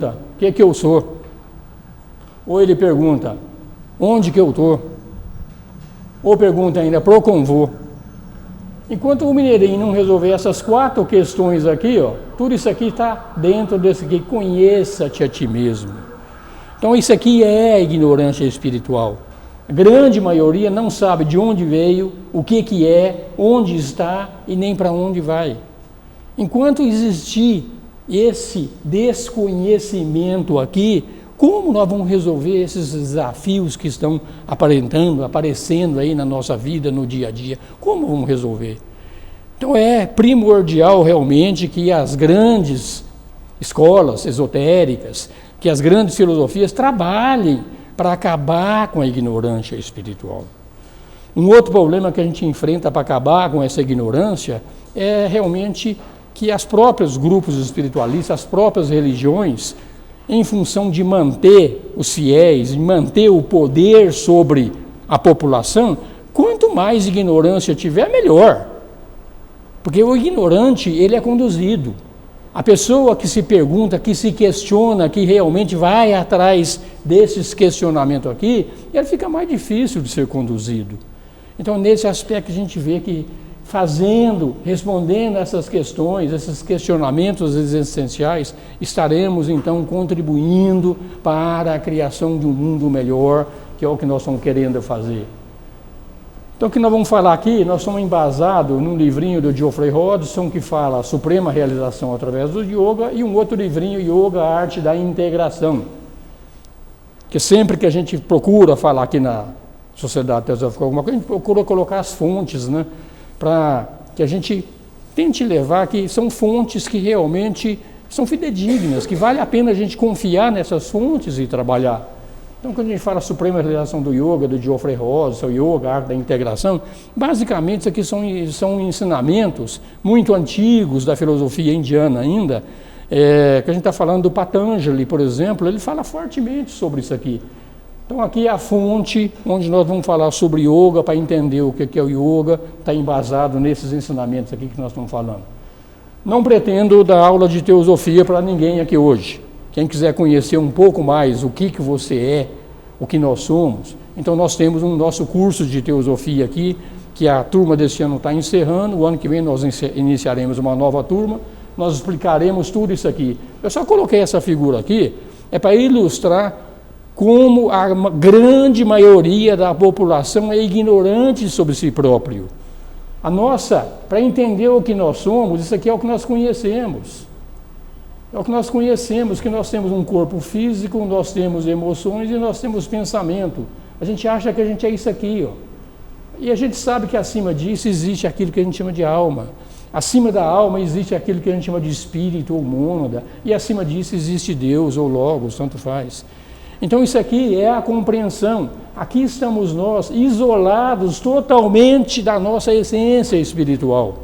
pergunta, o que eu sou? Ou ele pergunta, onde que eu estou? Ou pergunta ainda, pro como vou? Enquanto o mineirinho não resolver essas 4 questões aqui, ó, tudo isso aqui está dentro desse aqui, conheça-te a ti mesmo. Então isso aqui é a ignorância espiritual. A grande maioria não sabe de onde veio, o que é, onde está e nem para onde vai. Enquanto existir esse desconhecimento aqui, como nós vamos resolver esses desafios que estão aparecendo aí na nossa vida, no dia a dia? Como vamos resolver? Então é primordial realmente que as grandes escolas esotéricas, que as grandes filosofias trabalhem para acabar com a ignorância espiritual. Um outro problema que a gente enfrenta para acabar com essa ignorância é realmente que os próprios grupos espiritualistas, as próprias religiões, em função de manter os fiéis, de manter o poder sobre a população, quanto mais ignorância tiver, melhor. Porque o ignorante, ele é conduzido. A pessoa que se pergunta, que se questiona, que realmente vai atrás desses questionamentos aqui, ele fica mais difícil de ser conduzido. Então, nesse aspecto, a gente vê que respondendo essas questões, esses questionamentos existenciais, estaremos então contribuindo para a criação de um mundo melhor, que é o que nós estamos querendo fazer. Então, o que nós vamos falar aqui, nós somos embasados num livrinho do Geoffrey Hodgson, que fala a suprema realização através do yoga, e um outro livrinho, Yoga, a Arte da Integração, que sempre que a gente procura falar aqui na Sociedade Teosófica alguma coisa, a gente procura colocar as fontes, né, para que a gente tente levar que são fontes que realmente são fidedignas, que vale a pena a gente confiar nessas fontes e trabalhar. Então, quando a gente fala a suprema realização do yoga, do Geoffrey Hodgson, o yoga, a arte da integração, basicamente isso aqui são ensinamentos muito antigos da filosofia indiana ainda, que a gente está falando do Patanjali, por exemplo, ele fala fortemente sobre isso aqui. Então aqui é a fonte onde nós vamos falar sobre yoga, para entender o que é o yoga, está embasado nesses ensinamentos aqui que nós estamos falando. Não pretendo dar aula de teosofia para ninguém aqui hoje. Quem quiser conhecer um pouco mais o que você é, o que nós somos, então nós temos um nosso curso de teosofia aqui, que a turma deste ano está encerrando, o ano que vem nós iniciaremos uma nova turma, nós explicaremos tudo isso aqui. Eu só coloquei essa figura aqui, é para ilustrar como a grande maioria da população é ignorante sobre si próprio. Para entender o que nós somos, isso aqui é o que nós conhecemos. É o que nós conhecemos, que nós temos um corpo físico, nós temos emoções e nós temos pensamento. A gente acha que a gente é isso aqui, ó. E a gente sabe que acima disso existe aquilo que a gente chama de alma. Acima da alma existe aquilo que a gente chama de espírito ou mônada. E acima disso existe Deus ou Logos, tanto faz. Então isso aqui é a compreensão. Aqui estamos nós isolados totalmente da nossa essência espiritual.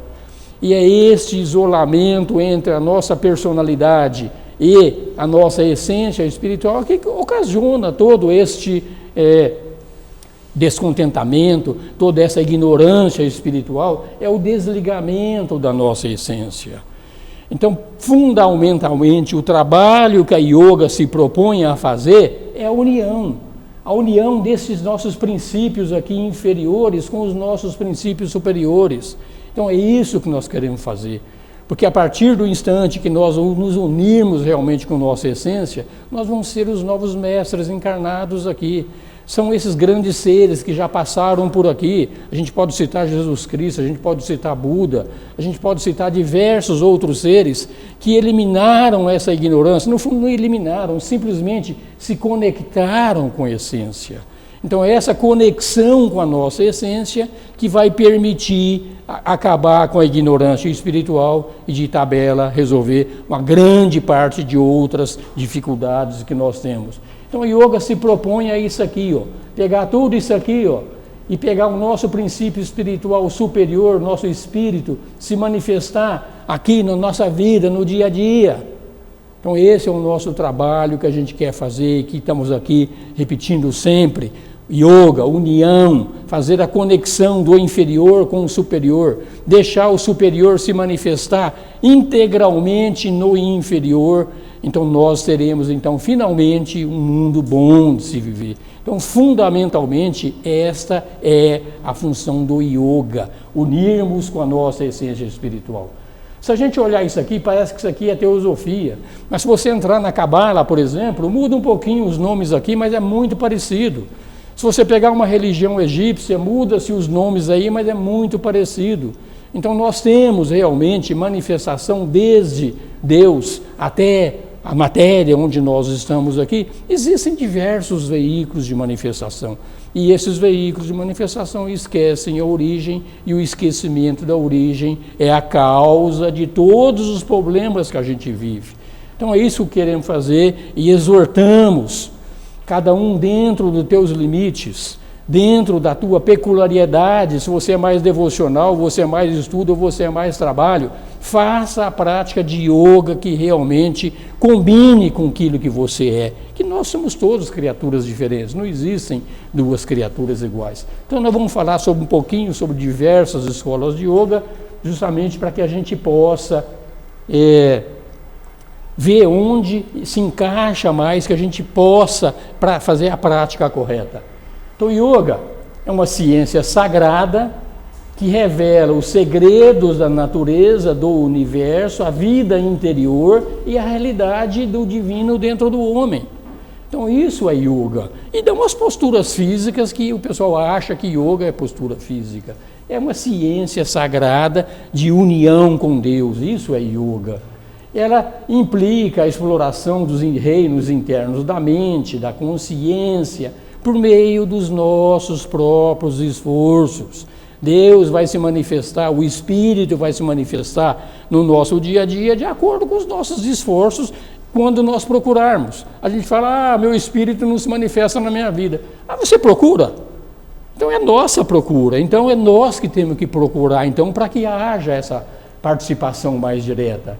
E é este isolamento entre a nossa personalidade e a nossa essência espiritual que ocasiona todo este descontentamento, toda essa ignorância espiritual, é o desligamento da nossa essência. Então, fundamentalmente, o trabalho que a yoga se propõe a fazer é a união desses nossos princípios aqui inferiores com os nossos princípios superiores. Então é isso que nós queremos fazer, porque a partir do instante que nós nos unirmos realmente com nossa essência, nós vamos ser os novos mestres encarnados aqui. São esses grandes seres que já passaram por aqui. A gente pode citar Jesus Cristo, a gente pode citar Buda, a gente pode citar diversos outros seres que eliminaram essa ignorância. No fundo, não eliminaram, simplesmente se conectaram com a essência. Então é essa conexão com a nossa essência que vai permitir acabar com a ignorância espiritual e de tabela resolver uma grande parte de outras dificuldades que nós temos. Então a yoga se propõe a isso aqui, ó, pegar tudo isso aqui, ó, e pegar o nosso princípio espiritual superior, nosso espírito, se manifestar aqui na nossa vida, no dia a dia. Então esse é o nosso trabalho que a gente quer fazer e que estamos aqui repetindo sempre. Yoga, união, fazer a conexão do inferior com o superior, deixar o superior se manifestar integralmente no inferior. Então nós teremos então finalmente um mundo bom de se viver. Então fundamentalmente esta é a função do yoga, unirmos com a nossa essência espiritual. Se a gente olhar isso aqui, parece que isso aqui é teosofia, mas se você entrar na Cabala, por exemplo, muda um pouquinho os nomes aqui, mas é muito parecido. Se você pegar uma religião egípcia, muda-se os nomes aí, mas é muito parecido. Então nós temos realmente manifestação desde Deus até a matéria onde nós estamos aqui. Existem diversos veículos de manifestação. E esses veículos de manifestação esquecem a origem, e o esquecimento da origem é a causa de todos os problemas que a gente vive. Então é isso que queremos fazer e exortamos cada um dentro dos teus limites, dentro da tua peculiaridade. Se você é mais devocional, você é mais estudo, ou você é mais trabalho, faça a prática de yoga que realmente combine com aquilo que você é. Que nós somos todos criaturas diferentes, não existem duas criaturas iguais. Então nós vamos falar um pouquinho sobre diversas escolas de yoga, justamente para que a gente possa ver onde se encaixa mais, que a gente possa fazer a prática correta. Então, yoga é uma ciência sagrada que revela os segredos da natureza, do universo, a vida interior e a realidade do divino dentro do homem. Então, isso é yoga. E dá umas posturas físicas que o pessoal acha que yoga é postura física. É uma ciência sagrada de união com Deus. Isso é yoga. Ela implica a exploração dos reinos internos da mente, da consciência, por meio dos nossos próprios esforços. Deus vai se manifestar, o Espírito vai se manifestar no nosso dia a dia de acordo com os nossos esforços quando nós procurarmos. A gente fala, meu Espírito não se manifesta na minha vida. Você procura? Então é nossa procura, então é nós que temos que procurar, então, para que haja essa participação mais direta.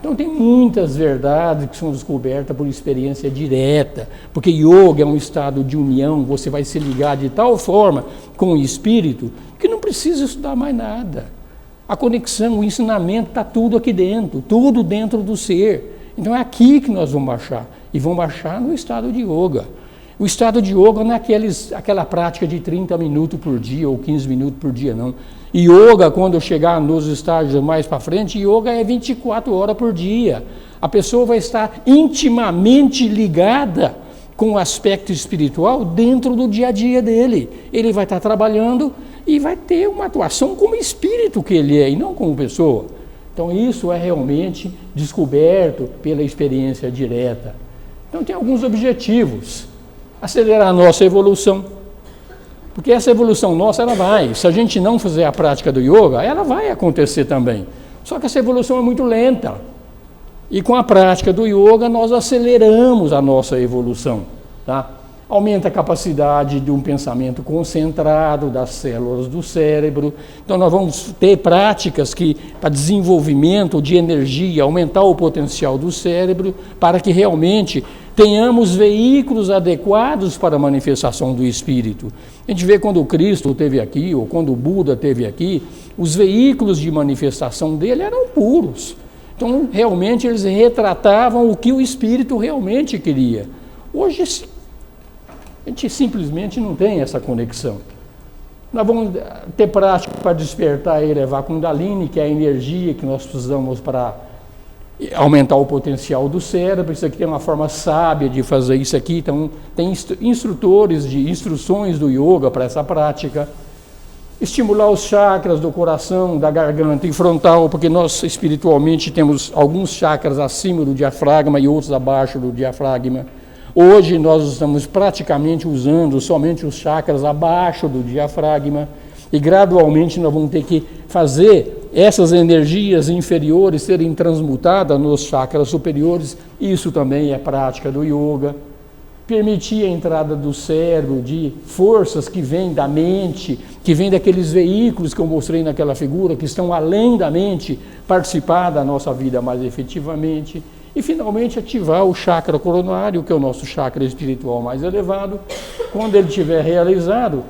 Então tem muitas verdades que são descobertas por experiência direta, porque yoga é um estado de união, você vai se ligar de tal forma com o espírito que não precisa estudar mais nada. A conexão, o ensinamento está tudo aqui dentro, tudo dentro do ser. Então é aqui que nós vamos baixar, e vamos baixar no estado de yoga. O estado de yoga não é aquela prática de 30 minutos por dia ou 15 minutos por dia, não. Yoga, quando eu chegar nos estágios mais para frente, yoga é 24 horas por dia. A pessoa vai estar intimamente ligada com o aspecto espiritual dentro do dia a dia dele. Ele vai estar trabalhando e vai ter uma atuação como espírito que ele é, e não como pessoa. Então isso é realmente descoberto pela experiência direta. Então tem alguns objetivos. Acelerar a nossa evolução. Porque essa evolução nossa, ela vai. Se a gente não fizer a prática do yoga, ela vai acontecer também. Só que essa evolução é muito lenta. E com a prática do yoga, nós aceleramos a nossa evolução. Tá? Aumenta a capacidade de um pensamento concentrado das células do cérebro. Então nós vamos ter práticas para desenvolvimento de energia, aumentar o potencial do cérebro, para que realmente tenhamos veículos adequados para a manifestação do Espírito. A gente vê quando o Cristo esteve aqui, ou quando o Buda esteve aqui, os veículos de manifestação dele eram puros. Então, realmente, eles retratavam o que o Espírito realmente queria. Hoje, a gente simplesmente não tem essa conexão. Nós vamos ter prática para despertar e elevar a Kundalini, que é a energia que nós precisamos para aumentar o potencial do cérebro. Isso aqui tem uma forma sábia de fazer isso aqui. Então, tem instruções do yoga para essa prática. Estimular os chakras do coração, da garganta e frontal, porque nós espiritualmente temos alguns chakras acima do diafragma e outros abaixo do diafragma. Hoje nós estamos praticamente usando somente os chakras abaixo do diafragma, e gradualmente nós vamos ter que fazer essas energias inferiores serem transmutadas nos chakras superiores. Isso também é prática do yoga. Permitir a entrada do cérebro de forças que vêm da mente, que vêm daqueles veículos que eu mostrei naquela figura, que estão além da mente, participar da nossa vida mais efetivamente. E finalmente ativar o chakra coronário, que é o nosso chakra espiritual mais elevado, quando ele estiver realizado,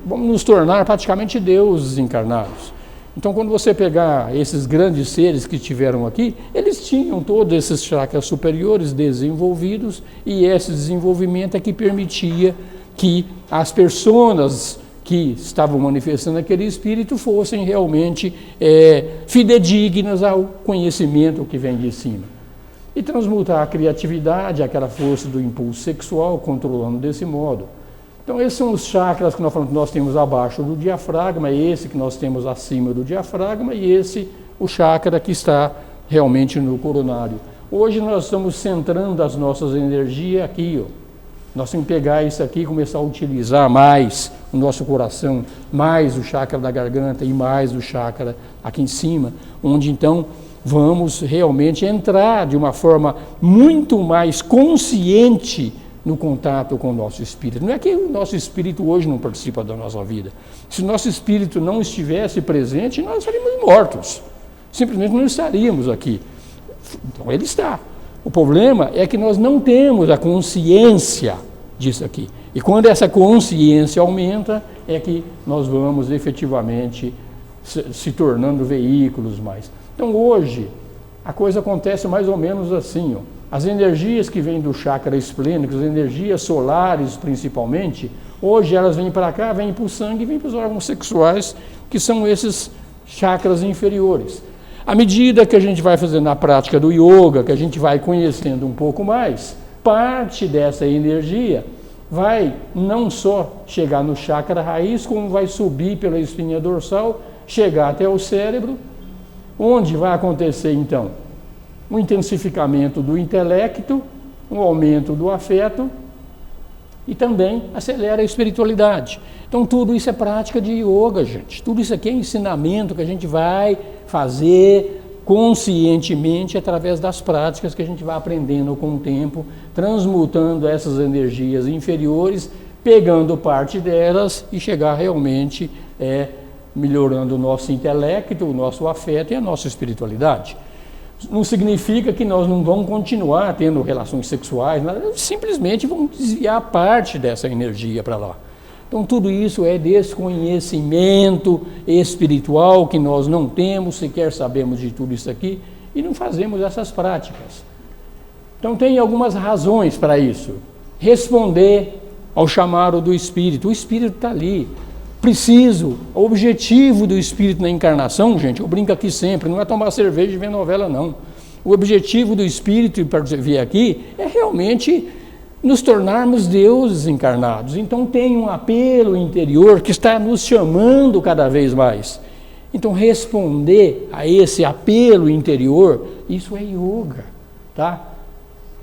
vamos nos tornar praticamente deuses encarnados. Então, quando você pegar esses grandes seres que estiveram aqui, eles tinham todos esses chakras superiores desenvolvidos, e esse desenvolvimento é que permitia que as pessoas que estavam manifestando aquele espírito fossem realmente fidedignas ao conhecimento que vem de cima. E transmutar a criatividade, aquela força do impulso sexual, controlando desse modo. Então, esses são os chakras que nós falamos que nós temos abaixo do diafragma, esse que nós temos acima do diafragma, e esse, o chakra que está realmente no coronário. Hoje nós estamos centrando as nossas energias aqui, ó. Nós temos que pegar isso aqui e começar a utilizar mais o nosso coração, mais o chakra da garganta e mais o chakra aqui em cima, onde então vamos realmente entrar de uma forma muito mais consciente no contato com o nosso espírito. Não é que o nosso espírito hoje não participa da nossa vida. Se o nosso espírito não estivesse presente, nós estaríamos mortos. Simplesmente não estaríamos aqui. Então ele está. O problema é que nós não temos a consciência disso aqui. E quando essa consciência aumenta, é que nós vamos efetivamente se tornando veículos mais. Então hoje, a coisa acontece mais ou menos assim, ó. As energias que vêm do chakra esplênico, as energias solares principalmente, hoje elas vêm para cá, vêm para o sangue, vêm para os órgãos sexuais, que são esses chakras inferiores. À medida que a gente vai fazendo a prática do yoga, que a gente vai conhecendo um pouco mais, parte dessa energia vai não só chegar no chakra raiz, como vai subir pela espinha dorsal, chegar até o cérebro, onde vai acontecer então um intensificamento do intelecto, um aumento do afeto e também acelera a espiritualidade. Então tudo isso é prática de yoga, gente. Tudo isso aqui é ensinamento que a gente vai fazer conscientemente através das práticas que a gente vai aprendendo com o tempo, transmutando essas energias inferiores, pegando parte delas e chegar realmente melhorando o nosso intelecto, o nosso afeto e a nossa espiritualidade. Não significa que nós não vamos continuar tendo relações sexuais, simplesmente vamos desviar parte dessa energia para lá. Então tudo isso é desconhecimento espiritual que nós não temos, sequer sabemos de tudo isso aqui e não fazemos essas práticas. Então tem algumas razões para isso. Responder ao chamado do Espírito. O Espírito está ali. O objetivo do Espírito na encarnação, gente, eu brinco aqui sempre, não é tomar cerveja e ver novela, não. O objetivo do Espírito para vir aqui é realmente nos tornarmos deuses encarnados. Então tem um apelo interior que está nos chamando cada vez mais. Então responder a esse apelo interior, isso é yoga, tá?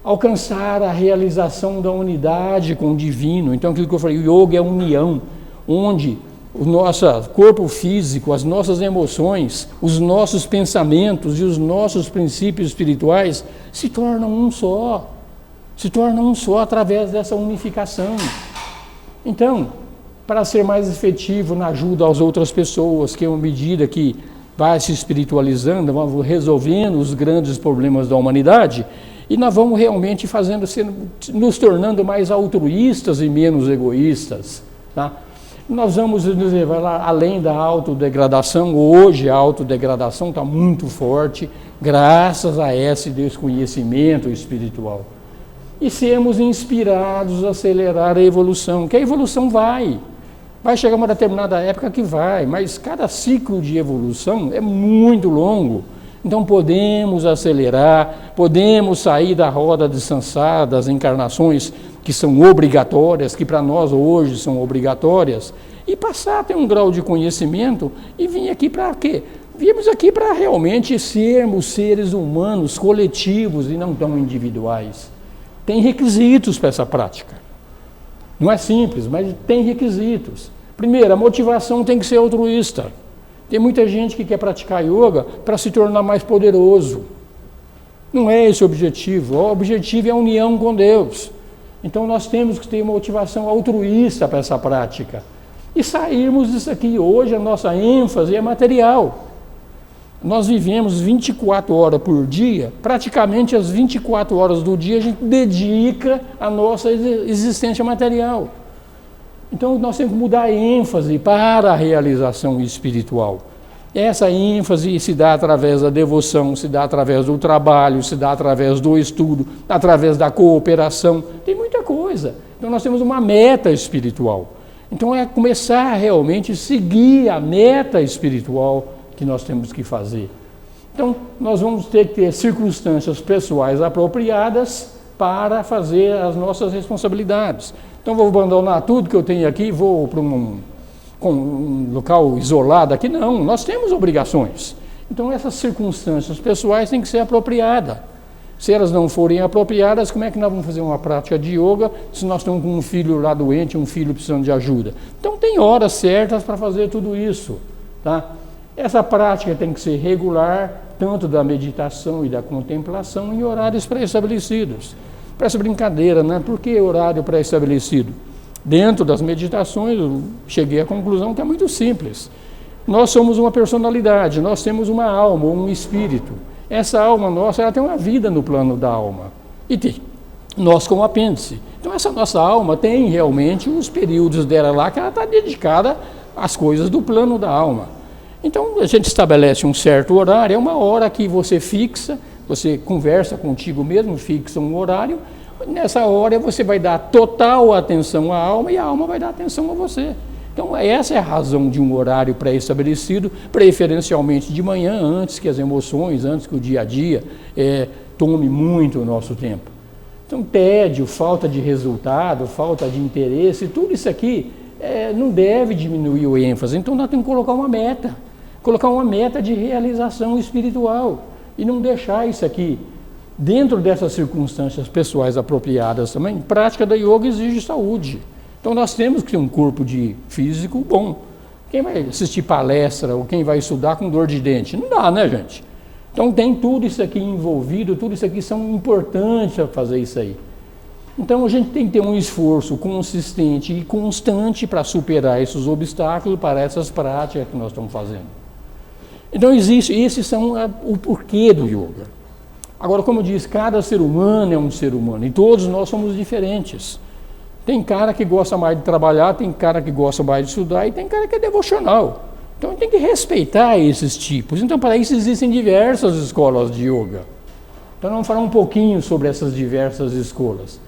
Alcançar a realização da unidade com o divino. Então aquilo que eu falei, o yoga é união, onde o nosso corpo físico, as nossas emoções, os nossos pensamentos e os nossos princípios espirituais se tornam um só através dessa unificação. Então, para ser mais efetivo na ajuda às outras pessoas, que é uma medida que vai se espiritualizando, vamos resolvendo os grandes problemas da humanidade, e nós vamos realmente nos tornando mais altruístas e menos egoístas, tá? Nós vamos nos levar além da autodegradação. Hoje a autodegradação está muito forte, graças a esse desconhecimento espiritual. E sermos inspirados a acelerar a evolução, que a evolução vai chegar uma determinada época que vai, mas cada ciclo de evolução é muito longo. Então podemos acelerar, podemos sair da roda de samsara, das encarnações que são obrigatórias, que para nós hoje são obrigatórias, e passar a ter um grau de conhecimento e vir aqui para quê? Viemos aqui para realmente sermos seres humanos coletivos e não tão individuais. Tem requisitos para essa prática. Não é simples, mas tem requisitos. Primeiro, a motivação tem que ser altruísta. Tem muita gente que quer praticar yoga para se tornar mais poderoso. Não é esse o objetivo. O objetivo é a união com Deus. Então nós temos que ter motivação altruísta para essa prática. E sairmos disso aqui. Hoje a nossa ênfase é material. Nós vivemos 24 horas por dia, praticamente as 24 horas do dia a gente dedica à nossa existência material. Então nós temos que mudar a ênfase para a realização espiritual. Essa ênfase se dá através da devoção, se dá através do trabalho, se dá através do estudo, através da cooperação, tem muita coisa. Então nós temos uma meta espiritual. Então é começar a realmente seguir a meta espiritual que nós temos que fazer. Então nós vamos ter que ter circunstâncias pessoais apropriadas para fazer as nossas responsabilidades. Então vou abandonar tudo que eu tenho aqui, vou para um local isolado aqui, não, nós temos obrigações. Então essas circunstâncias pessoais têm que ser apropriadas. Se elas não forem apropriadas, como é que nós vamos fazer uma prática de yoga se nós estamos com um filho lá doente, um filho precisando de ajuda? Então tem horas certas para fazer tudo isso, tá? Essa prática tem que ser regular, tanto da meditação e da contemplação, em horários pré-estabelecidos. Parece brincadeira, né? Por que horário pré-estabelecido? Dentro das meditações, eu cheguei à conclusão que é muito simples. Nós somos uma personalidade, nós temos uma alma, um espírito. Essa alma nossa, ela tem uma vida no plano da alma. E tem nós como apêndice. Então essa nossa alma tem realmente os períodos dela lá que ela está dedicada às coisas do plano da alma. Então a gente estabelece um certo horário, é uma hora que você fixa, você conversa contigo mesmo, fixa um horário. Nessa hora você vai dar total atenção à alma e a alma vai dar atenção a você. Então essa é a razão de um horário pré-estabelecido, preferencialmente de manhã, antes que as emoções, antes que o dia a dia tome muito o nosso tempo. Então tédio, falta de resultado, falta de interesse, tudo isso aqui não deve diminuir o ênfase. Então nós temos que colocar uma meta de realização espiritual e não deixar isso aqui. Dentro dessas circunstâncias pessoais apropriadas também, prática da yoga exige saúde. Então nós temos que ter um corpo físico bom. Quem vai assistir palestra ou quem vai estudar com dor de dente? Não dá, né, gente? Então tem tudo isso aqui envolvido, tudo isso aqui são importantes para fazer isso aí. Então a gente tem que ter um esforço consistente e constante para superar esses obstáculos, para essas práticas que nós estamos fazendo. Então esses são o porquê do yoga. Agora, como eu disse, cada ser humano é um ser humano e todos nós somos diferentes. Tem cara que gosta mais de trabalhar, tem cara que gosta mais de estudar e tem cara que é devocional. Então, tem que respeitar esses tipos. Então, para isso existem diversas escolas de yoga. Então, vamos falar um pouquinho sobre essas diversas escolas.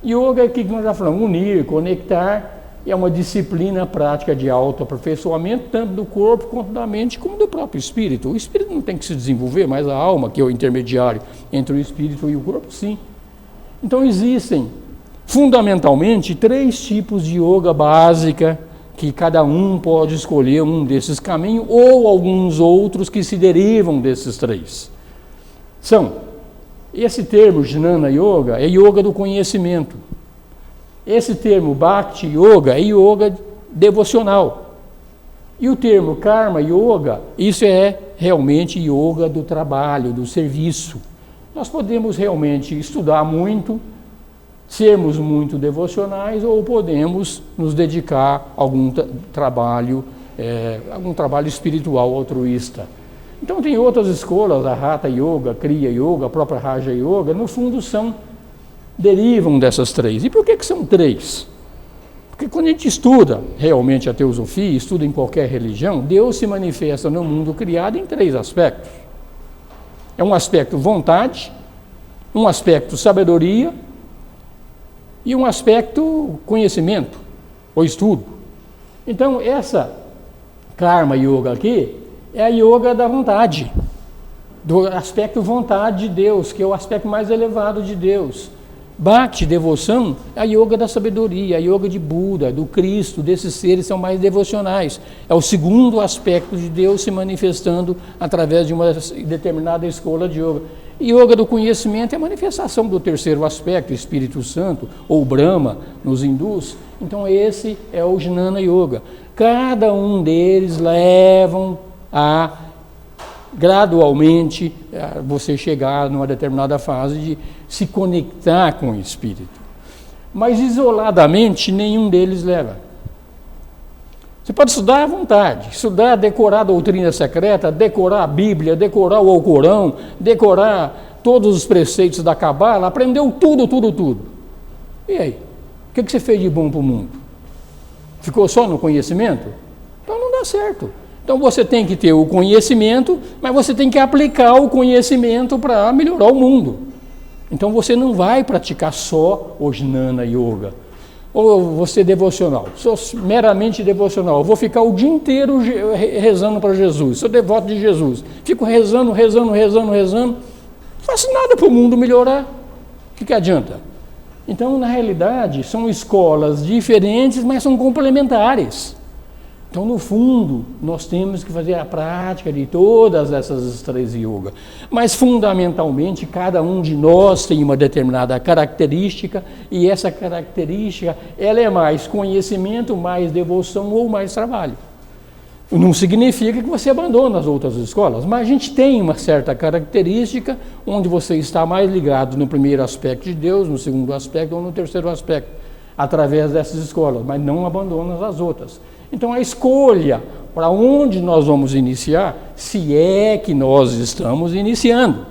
Yoga é o que nós já falamos, unir, conectar, é uma disciplina prática de autoaperfeiçoamento, tanto do corpo quanto da mente, como do próprio espírito. O espírito não tem que se desenvolver, mas a alma, que é o intermediário entre o espírito e o corpo, sim. Então existem, fundamentalmente, 3 tipos de yoga básica, que cada um pode escolher um desses caminhos, ou alguns outros que se derivam desses 3. Esse termo, Jnana Yoga, é yoga do conhecimento. Esse termo Bhakti Yoga é yoga devocional. E o termo Karma Yoga, isso é realmente yoga do trabalho, do serviço. Nós podemos realmente estudar muito, sermos muito devocionais, ou podemos nos dedicar a algum trabalho espiritual altruísta. Então tem outras escolas, a Hatha Yoga, Kriya Yoga, a própria Raja Yoga, no fundo derivam dessas 3. E por que são 3? Porque quando a gente estuda realmente a teosofia, estuda em qualquer religião, Deus se manifesta no mundo criado em 3 aspectos. É um aspecto vontade, um aspecto sabedoria e um aspecto conhecimento ou estudo. Então essa Karma Yoga aqui é a yoga da vontade, do aspecto vontade de Deus, que é o aspecto mais elevado de Deus. Bhakti, devoção, é a yoga da sabedoria, a yoga de Buda, do Cristo, desses seres são mais devocionais. É o segundo aspecto de Deus se manifestando através de uma determinada escola de yoga. E yoga do conhecimento é a manifestação do terceiro aspecto, Espírito Santo, ou Brahma, nos hindus. Então esse é o Jnana Yoga. Cada um deles levam a gradualmente você chegar numa determinada fase de se conectar com o Espírito. Mas isoladamente nenhum deles leva. Você pode estudar à vontade, estudar, decorar a doutrina secreta, decorar a Bíblia, decorar o Alcorão, decorar todos os preceitos da Cabala, aprendeu tudo. E aí? O que você fez de bom para o mundo? Ficou só no conhecimento? Então não dá certo. Então você tem que ter o conhecimento, mas você tem que aplicar o conhecimento para melhorar o mundo. Então você não vai praticar só o Jnana Yoga. Ou você devocional, sou meramente devocional, vou ficar o dia inteiro rezando para Jesus, sou devoto de Jesus, fico rezando, não faço nada para o mundo melhorar, o que adianta? Então, na realidade, são escolas diferentes, mas são complementares. Então, no fundo, nós temos que fazer a prática de todas essas três yogas. Mas, fundamentalmente, cada um de nós tem uma determinada característica, e essa característica, ela é mais conhecimento, mais devoção ou mais trabalho. Não significa que você abandona as outras escolas, mas a gente tem uma certa característica onde você está mais ligado no primeiro aspecto de Deus, no segundo aspecto ou no terceiro aspecto, através dessas escolas, mas não abandona as outras. Então a escolha para onde nós vamos iniciar, se é que nós estamos iniciando,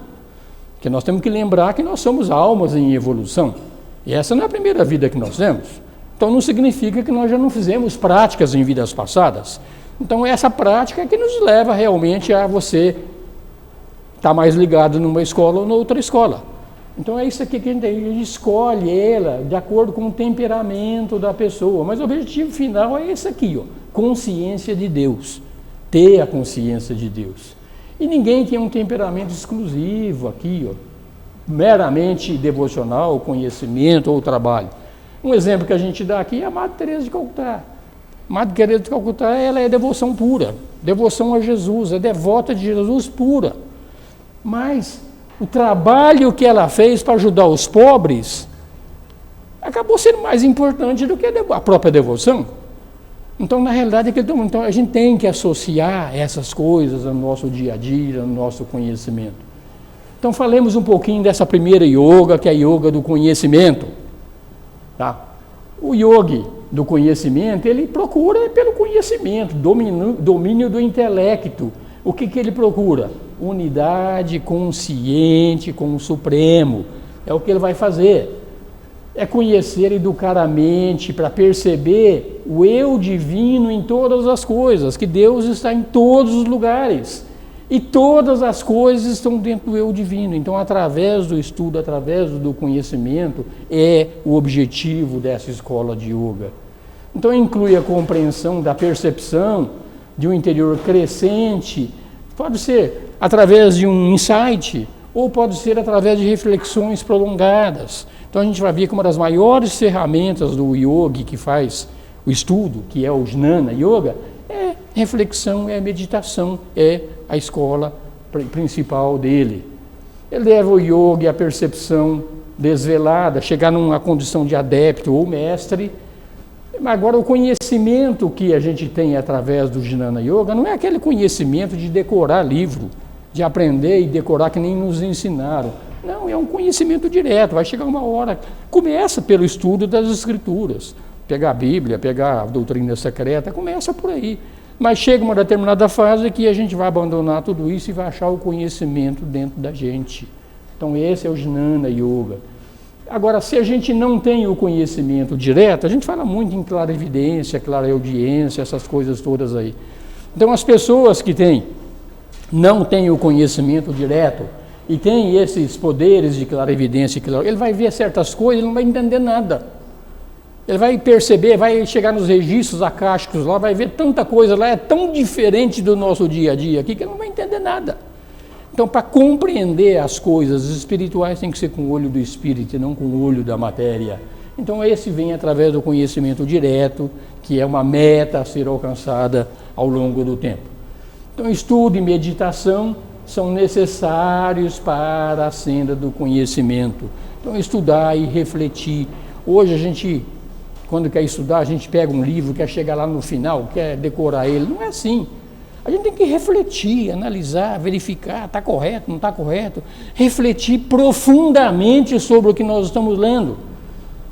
porque nós temos que lembrar que nós somos almas em evolução, e essa não é a primeira vida que nós temos, então não significa que nós já não fizemos práticas em vidas passadas. Então essa prática é que nos leva realmente a você estar mais ligado numa escola ou noutra escola. Então é isso aqui que a gente escolhe ela de acordo com o temperamento da pessoa, mas o objetivo final é esse aqui, ó, consciência de Deus, ter a consciência de Deus. E ninguém tem um temperamento exclusivo aqui, ó, meramente devocional, conhecimento ou trabalho. Um exemplo que a gente dá aqui é a Madre Teresa de Calcutá. Madre Teresa de Calcutá, ela é devoção pura, devoção a Jesus, é devota de Jesus pura. Mas o trabalho que ela fez para ajudar os pobres acabou sendo mais importante do que a própria devoção. Então, na realidade, então, a gente tem que associar essas coisas no nosso dia a dia, no nosso conhecimento. Então, falemos um pouquinho dessa primeira yoga, que é a yoga do conhecimento. Tá? O yogi do conhecimento, ele procura pelo conhecimento, domínio do intelecto. O que ele procura? Unidade consciente com o Supremo. É o que ele vai fazer. É conhecer, educar a mente para perceber o eu divino em todas as coisas, que Deus está em todos os lugares. E todas as coisas estão dentro do eu divino. Então, através do estudo, através do conhecimento, é o objetivo dessa escola de yoga. Então, inclui a compreensão da percepção de um interior crescente, pode ser através de um insight, ou pode ser através de reflexões prolongadas. Então, a gente vai ver que uma das maiores ferramentas do yogi que faz o estudo, que é o Jnana Yoga, é reflexão, é meditação, é a escola principal dele. Ele leva o yogi à percepção desvelada, chegar numa condição de adepto ou mestre. Agora, o conhecimento que a gente tem através do Jnana Yoga não é aquele conhecimento de decorar livro, de aprender e decorar que nem nos ensinaram. Não, é um conhecimento direto, vai chegar uma hora, começa pelo estudo das Escrituras, pegar a Bíblia, pegar a doutrina secreta, começa por aí. Mas chega uma determinada fase que a gente vai abandonar tudo isso e vai achar o conhecimento dentro da gente. Então esse é o Jnana Yoga. Agora, se a gente não tem o conhecimento direto, a gente fala muito em clarividência, clareaudiência, essas coisas todas aí. Então as pessoas que não têm o conhecimento direto e têm esses poderes de clarividência, ele vai ver certas coisas e não vai entender nada. Ele vai perceber, vai chegar nos registros acásticos lá, vai ver tanta coisa lá, é tão diferente do nosso dia a dia aqui, que ele não vai entender nada. Então, para compreender as coisas espirituais, tem que ser com o olho do espírito e não com o olho da matéria. Então, esse vem através do conhecimento direto, que é uma meta a ser alcançada ao longo do tempo. Então, estudo e meditação são necessários para a senda do conhecimento. Então, estudar e refletir. Hoje a gente, quando quer estudar, a gente pega um livro, quer chegar lá no final, quer decorar ele. Não é assim. A gente tem que refletir, analisar, verificar, está correto, não está correto. Refletir profundamente sobre o que nós estamos lendo.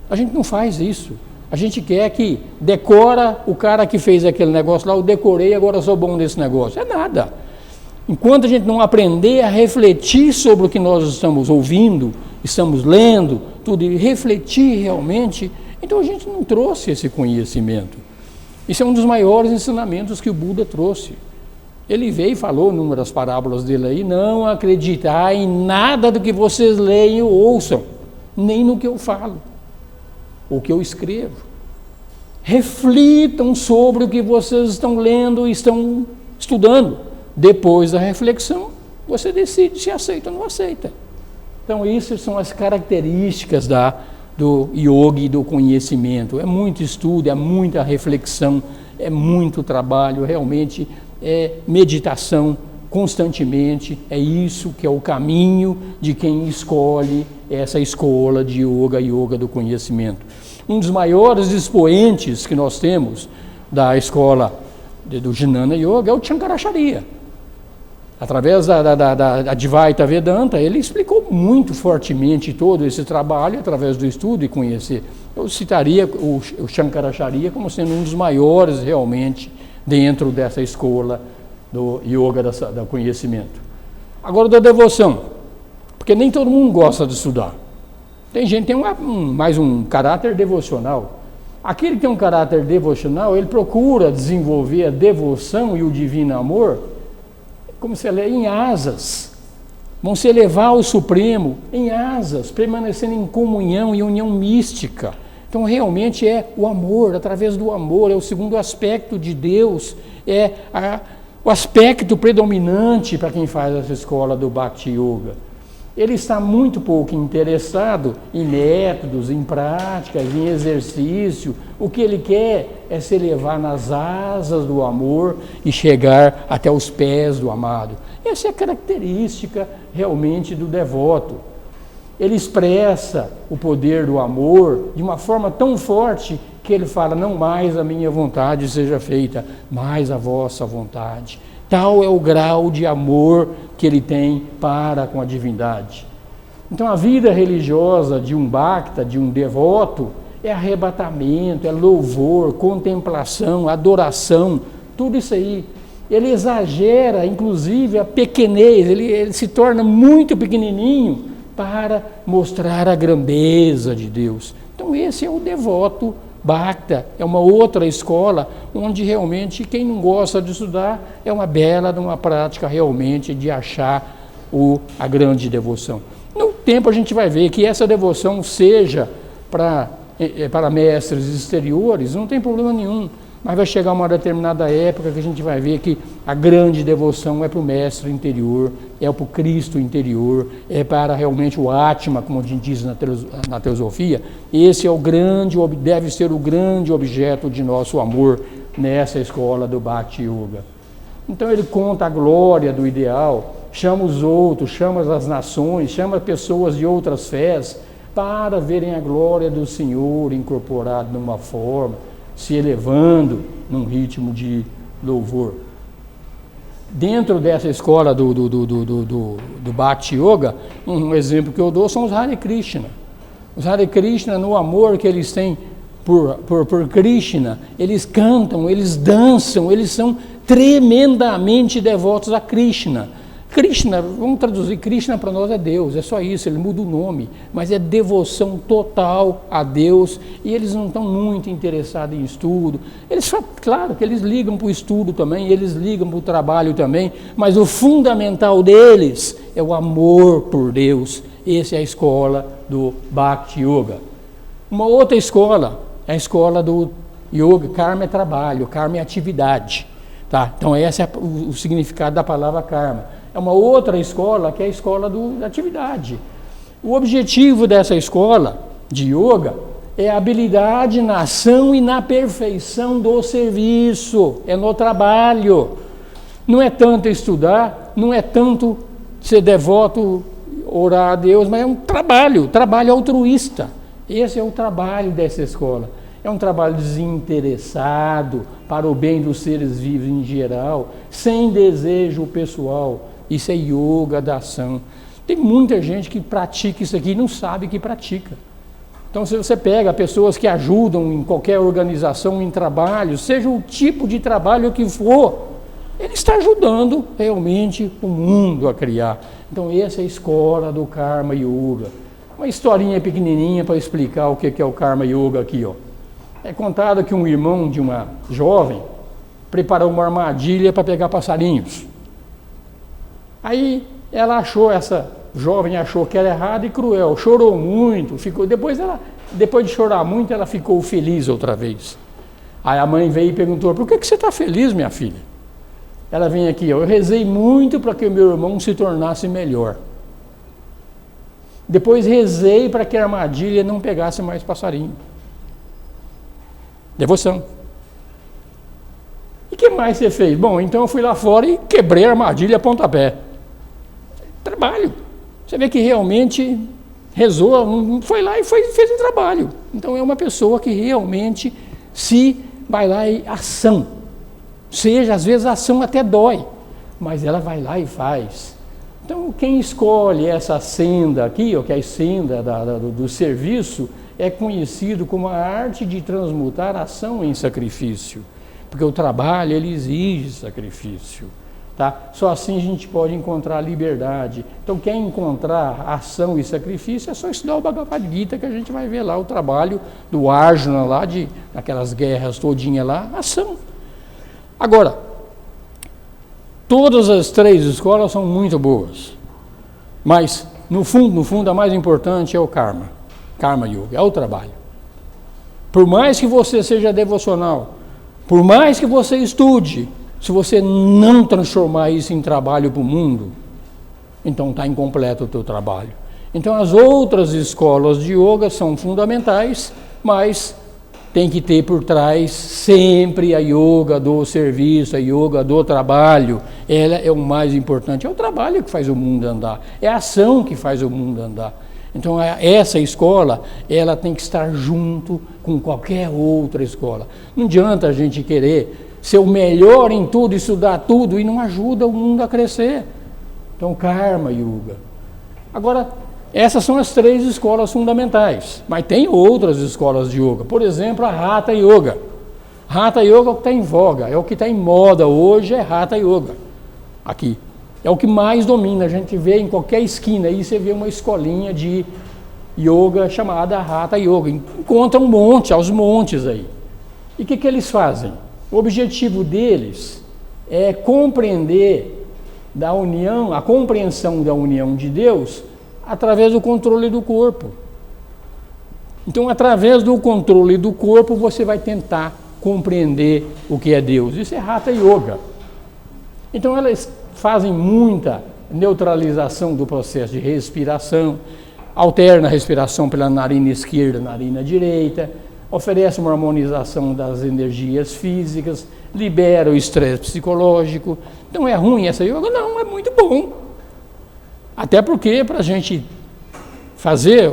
A gente não faz isso. A gente quer que decora o cara que fez aquele negócio lá, eu decorei, agora sou bom nesse negócio. É nada. Enquanto a gente não aprender a refletir sobre o que nós estamos ouvindo, estamos lendo, tudo, e refletir realmente, então a gente não trouxe esse conhecimento. Isso é um dos maiores ensinamentos que o Buda trouxe. Ele veio e falou numa das parábolas dele aí: não acreditar em nada do que vocês leem ou ouçam, nem no que eu falo, ou que eu escrevo. Reflitam sobre o que vocês estão lendo e estão estudando. Depois da reflexão, você decide se aceita ou não aceita. Então, essas são as características do yoga e do conhecimento. É muito estudo, é muita reflexão, é muito trabalho, realmente é meditação constantemente. É isso que é o caminho de quem escolhe essa escola de yoga do conhecimento. Um dos maiores expoentes que nós temos da escola do Jnana Yoga é o Shankaracharya. Através da Advaita Vedanta, ele explicou muito fortemente todo esse trabalho através do estudo e conhecer. Eu citaria o Shankaracharya como sendo um dos maiores realmente dentro dessa escola do yoga do conhecimento. Agora, da devoção, porque nem todo mundo gosta de estudar. Tem gente que tem mais um caráter devocional. Aquele que tem um caráter devocional, ele procura desenvolver a devoção e o divino amor, como se lê, em asas. Vão se elevar ao Supremo em asas, permanecendo em comunhão e união mística. Então, realmente é o amor, através do amor, é o segundo aspecto de Deus, é o aspecto predominante para quem faz essa escola do Bhakti Yoga. Ele está muito pouco interessado em métodos, em práticas, em exercício. O que ele quer é se elevar nas asas do amor e chegar até os pés do amado. Essa é a característica realmente do devoto. Ele expressa o poder do amor de uma forma tão forte que ele fala: não mais a minha vontade seja feita, mas a vossa vontade. Tal é o grau de amor que ele tem para com a divindade. Então, a vida religiosa de um bhakta, de um devoto, é arrebatamento, é louvor, contemplação, adoração, tudo isso aí. Ele exagera, inclusive, a pequenez, ele se torna muito pequenininho para mostrar a grandeza de Deus. Então, esse é o devoto Bhakta, é uma outra escola onde realmente quem não gosta de estudar é uma bela de uma prática realmente de achar a grande devoção. No tempo a gente vai ver que essa devoção seja para mestres exteriores, não tem problema nenhum, mas vai chegar uma determinada época que a gente vai ver que a grande devoção é para o mestre interior, é para o Cristo interior, é para realmente o Atma, como a gente diz na teosofia. Esse é deve ser o grande objeto de nosso amor nessa escola do Bhakti Yoga. Então ele conta a glória do ideal, chama os outros, chama as nações, chama pessoas de outras fés para verem a glória do Senhor incorporado numa forma, se elevando num ritmo de louvor. Dentro dessa escola do Bhakti Yoga, um exemplo que eu dou são os Hare Krishna. Os Hare Krishna, no amor que eles têm por Krishna, eles cantam, eles dançam, eles são tremendamente devotos a Krishna. Krishna, vamos traduzir, Krishna para nós é Deus, é só isso, ele muda o nome, mas é devoção total a Deus, e eles não estão muito interessados em estudo. Claro que eles ligam para o estudo também, eles ligam para o trabalho também, mas o fundamental deles é o amor por Deus. Essa é a escola do Bhakti Yoga. Uma outra escola é a escola do Yoga. Karma é trabalho, karma é atividade. Tá? Então esse é o significado da palavra karma. É uma outra escola que é a escola da atividade. O objetivo dessa escola de yoga é a habilidade na ação e na perfeição do serviço, é no trabalho. Não é tanto estudar, não é tanto ser devoto, orar a Deus, mas é um trabalho altruísta. Esse é o trabalho dessa escola. É um trabalho desinteressado para o bem dos seres vivos em geral, sem desejo pessoal. Isso é yoga da ação. Tem muita gente que pratica isso aqui e não sabe que pratica. Então, se você pega pessoas que ajudam em qualquer organização, em trabalho, seja o tipo de trabalho que for, ele está ajudando realmente o mundo a criar. Então, essa é a escola do Karma Yoga. Uma historinha pequenininha para explicar o que é o Karma Yoga aqui, ó. É contado que um irmão de uma jovem preparou uma armadilha para pegar passarinhos. Aí essa jovem achou que era errado e cruel, chorou muito, depois de chorar muito, ela ficou feliz outra vez. Aí a mãe veio e perguntou: por que você está feliz, minha filha? Ela vem aqui: eu rezei muito para que o meu irmão se tornasse melhor. Depois rezei para que a armadilha não pegasse mais passarinho. Devoção. E o que mais você fez? Bom, então eu fui lá fora e quebrei a armadilha a pontapé. Trabalho. Você vê que realmente rezou, foi lá e fez o trabalho. Então é uma pessoa que realmente vai lá e ação. Seja, às vezes a ação até dói, mas ela vai lá e faz. Então quem escolhe essa senda aqui, que é a senda do serviço, é conhecido como a arte de transmutar ação em sacrifício. Porque o trabalho, ele exige sacrifício. Tá? Só assim a gente pode encontrar liberdade. Então, quer encontrar ação e sacrifício, é só estudar o Bhagavad Gita, que a gente vai ver lá o trabalho do Arjuna, lá naquelas guerras todinhas lá, ação. Agora, todas as 3 escolas são muito boas, mas, no fundo, a mais importante é o Karma Yoga, é o trabalho. Por mais que você seja devocional, por mais que você estude, se você não transformar isso em trabalho para o mundo, então está incompleto o teu trabalho. Então as outras escolas de yoga são fundamentais, mas tem que ter por trás sempre a yoga do serviço, a yoga do trabalho. Ela é o mais importante, é o trabalho que faz o mundo andar, é a ação que faz o mundo andar. Então essa escola, ela tem que estar junto com qualquer outra escola. Não adianta a gente querer ser o melhor em tudo, estudar tudo, e não ajuda o mundo a crescer. Então, Karma Yoga. Agora, essas são as 3 escolas fundamentais, mas tem outras escolas de yoga. Por exemplo, a Hatha Yoga. Hatha Yoga é o que está em voga, é o que está em moda hoje, é Hatha Yoga. Aqui. É o que mais domina, a gente vê em qualquer esquina, aí você vê uma escolinha de yoga chamada Hatha Yoga. Encontra um monte, aos montes aí. E o que eles fazem? O objetivo deles é compreender a compreensão da união de Deus através do controle do corpo. Então, através do controle do corpo, você vai tentar compreender o que é Deus. Isso é Hatha Yoga. Então, elas fazem muita neutralização do processo de respiração, alterna a respiração pela narina esquerda, narina direita, oferece uma harmonização das energias físicas, libera o estresse psicológico. Então é ruim essa yoga? Não, é muito bom. Até porque para a gente fazer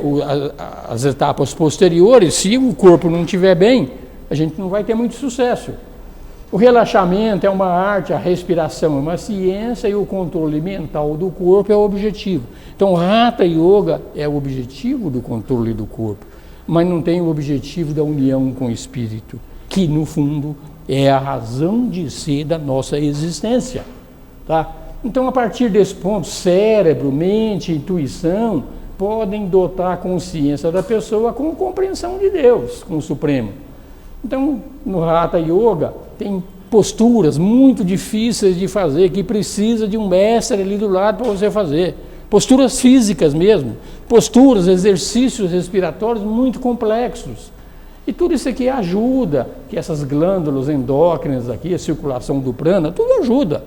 as etapas posteriores, se o corpo não estiver bem, a gente não vai ter muito sucesso. O relaxamento é uma arte, a respiração é uma ciência e o controle mental do corpo é o objetivo. Então, Hatha Yoga é o objetivo do controle do corpo, mas não tem o objetivo da união com o espírito, que no fundo é a razão de ser da nossa existência. Tá? Então, a partir desse ponto, cérebro, mente, intuição podem dotar a consciência da pessoa com compreensão de Deus, com o Supremo. Então, no Hatha Yoga, tem posturas muito difíceis de fazer, que precisa de um mestre ali do lado para você fazer. Posturas físicas mesmo, posturas, exercícios respiratórios muito complexos. E tudo isso aqui ajuda, que essas glândulas endócrinas aqui, a circulação do prana, tudo ajuda.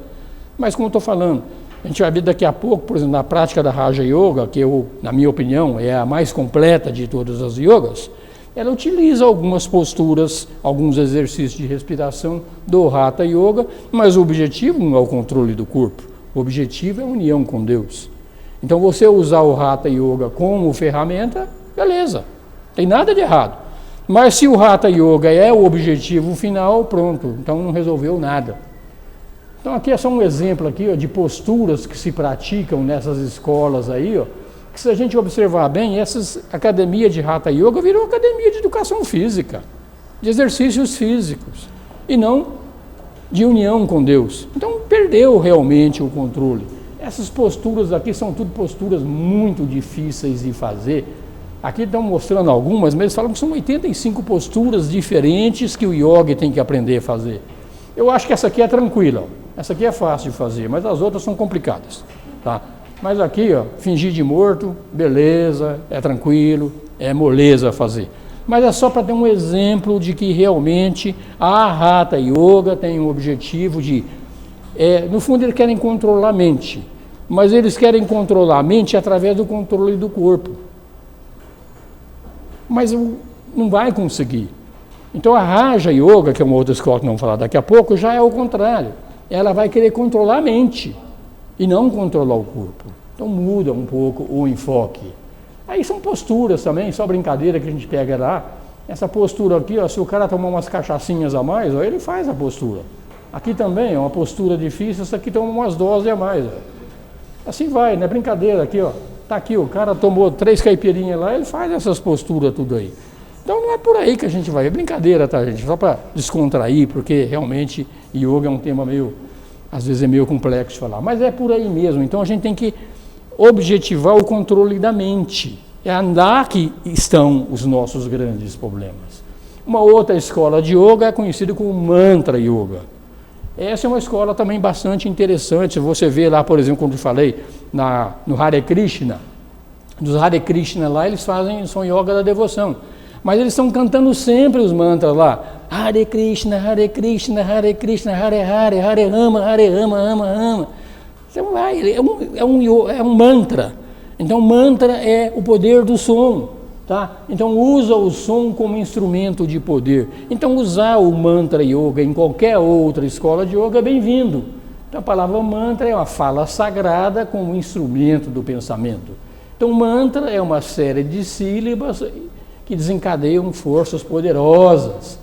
Mas como eu estou falando, a gente vai ver daqui a pouco, por exemplo, na prática da Raja Yoga, que na minha opinião, é a mais completa de todas as yogas, ela utiliza algumas posturas, alguns exercícios de respiração do Hatha Yoga, mas o objetivo não é o controle do corpo, o objetivo é a união com Deus. Então você usar o Hatha Yoga como ferramenta, beleza, não tem nada de errado. Mas se o Hatha Yoga é o objetivo final, pronto, então não resolveu nada. Então aqui é só um exemplo aqui, ó, de posturas que se praticam nessas escolas aí, ó, que se a gente observar bem, essas academias de Hatha Yoga virou academia de educação física, de exercícios físicos, e não de união com Deus. Então perdeu realmente o controle. Essas posturas aqui são tudo posturas muito difíceis de fazer, Aqui estão mostrando algumas, mas eles falam que são 85 posturas diferentes que o yogi tem que aprender a fazer. Eu acho que essa aqui é tranquila, ó. Essa aqui é fácil de fazer, mas as outras são complicadas, tá? Mas aqui, ó, fingir de morto, beleza, é tranquilo, é moleza fazer. Mas é só para ter um exemplo de que realmente a Hatha Yoga tem um objetivo de... no fundo, eles querem controlar a mente, mas eles querem controlar a mente através do controle do corpo. Mas não vai conseguir. Então a Raja Yoga, que é uma outra escola que não vamos falar daqui a pouco, já é o contrário. Ela vai querer controlar a mente e não controlar o corpo. Então muda um pouco o enfoque. Aí são posturas também, só brincadeira que a gente pega lá. Essa postura aqui, ó, se o cara tomar umas cachaçinhas a mais, ó, ele faz a postura. Aqui também é uma postura difícil, essa aqui toma umas doses a mais. Ó. Assim vai, não é brincadeira aqui, ó. Tá aqui, o cara tomou 3 caipirinhas lá, ele faz essas posturas tudo aí. Então não é por aí que a gente vai, é brincadeira, tá, gente? Só para descontrair, porque realmente yoga é um tema meio, às vezes é meio complexo de falar, mas é por aí mesmo. Então a gente tem que objetivar o controle da mente. É andar que estão os nossos grandes problemas. Uma outra escola de yoga é conhecida como Mantra Yoga. Essa é uma escola também bastante interessante. Você vê lá, por exemplo, quando eu falei no Hare Krishna, dos Hare Krishna lá, eles são yoga da devoção. Mas eles estão cantando sempre os mantras lá. Hare Krishna, Hare Krishna, Hare Krishna, Hare Hare, Hare Rama, Rama, Rama. Então vai, é um mantra. Então mantra é o poder do som, tá? Então usa o som como instrumento de poder. Então usar o mantra yoga em qualquer outra escola de yoga é bem-vindo. Então a palavra mantra é uma fala sagrada como instrumento do pensamento. Então mantra é uma série de sílabas que desencadeiam forças poderosas.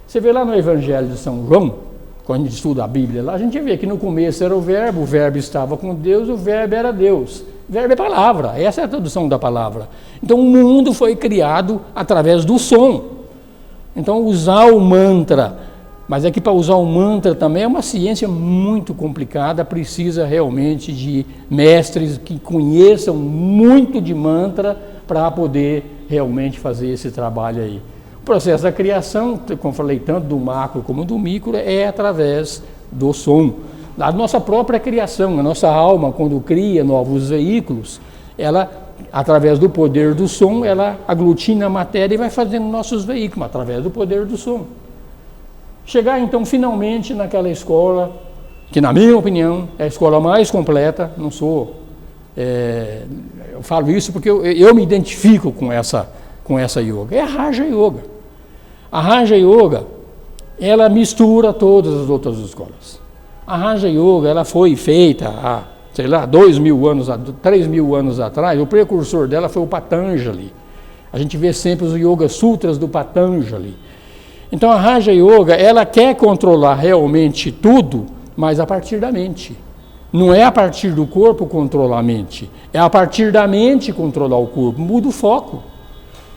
Você vê lá no Evangelho de São João, quando a gente estuda a Bíblia lá, a gente vê que no começo era o verbo estava com Deus, o verbo era Deus. O verbo é palavra, essa é a tradução da palavra. Então o mundo foi criado através do som. Então usar o mantra, mas é que para usar o mantra também é uma ciência muito complicada, precisa realmente de mestres que conheçam muito de mantra para poder realmente fazer esse trabalho aí. O processo da criação, como falei, tanto do macro como do micro, é através do som. A nossa própria criação, a nossa alma, quando cria novos veículos, ela, através do poder do som, ela aglutina a matéria e vai fazendo nossos veículos, através do poder do som. Chegar, então, finalmente naquela escola, que, na minha opinião, é a escola mais completa, não sou... eu falo isso porque eu me identifico com essa yoga. É a Raja Yoga. A Raja Yoga, ela mistura todas as outras escolas. A Raja Yoga, ela foi feita há, 3.000 anos atrás. O precursor dela foi o Patanjali. A gente vê sempre os Yoga Sutras do Patanjali. Então a Raja Yoga, ela quer controlar realmente tudo, mas a partir da mente. Não é a partir do corpo controlar a mente, é a partir da mente controlar o corpo, muda o foco.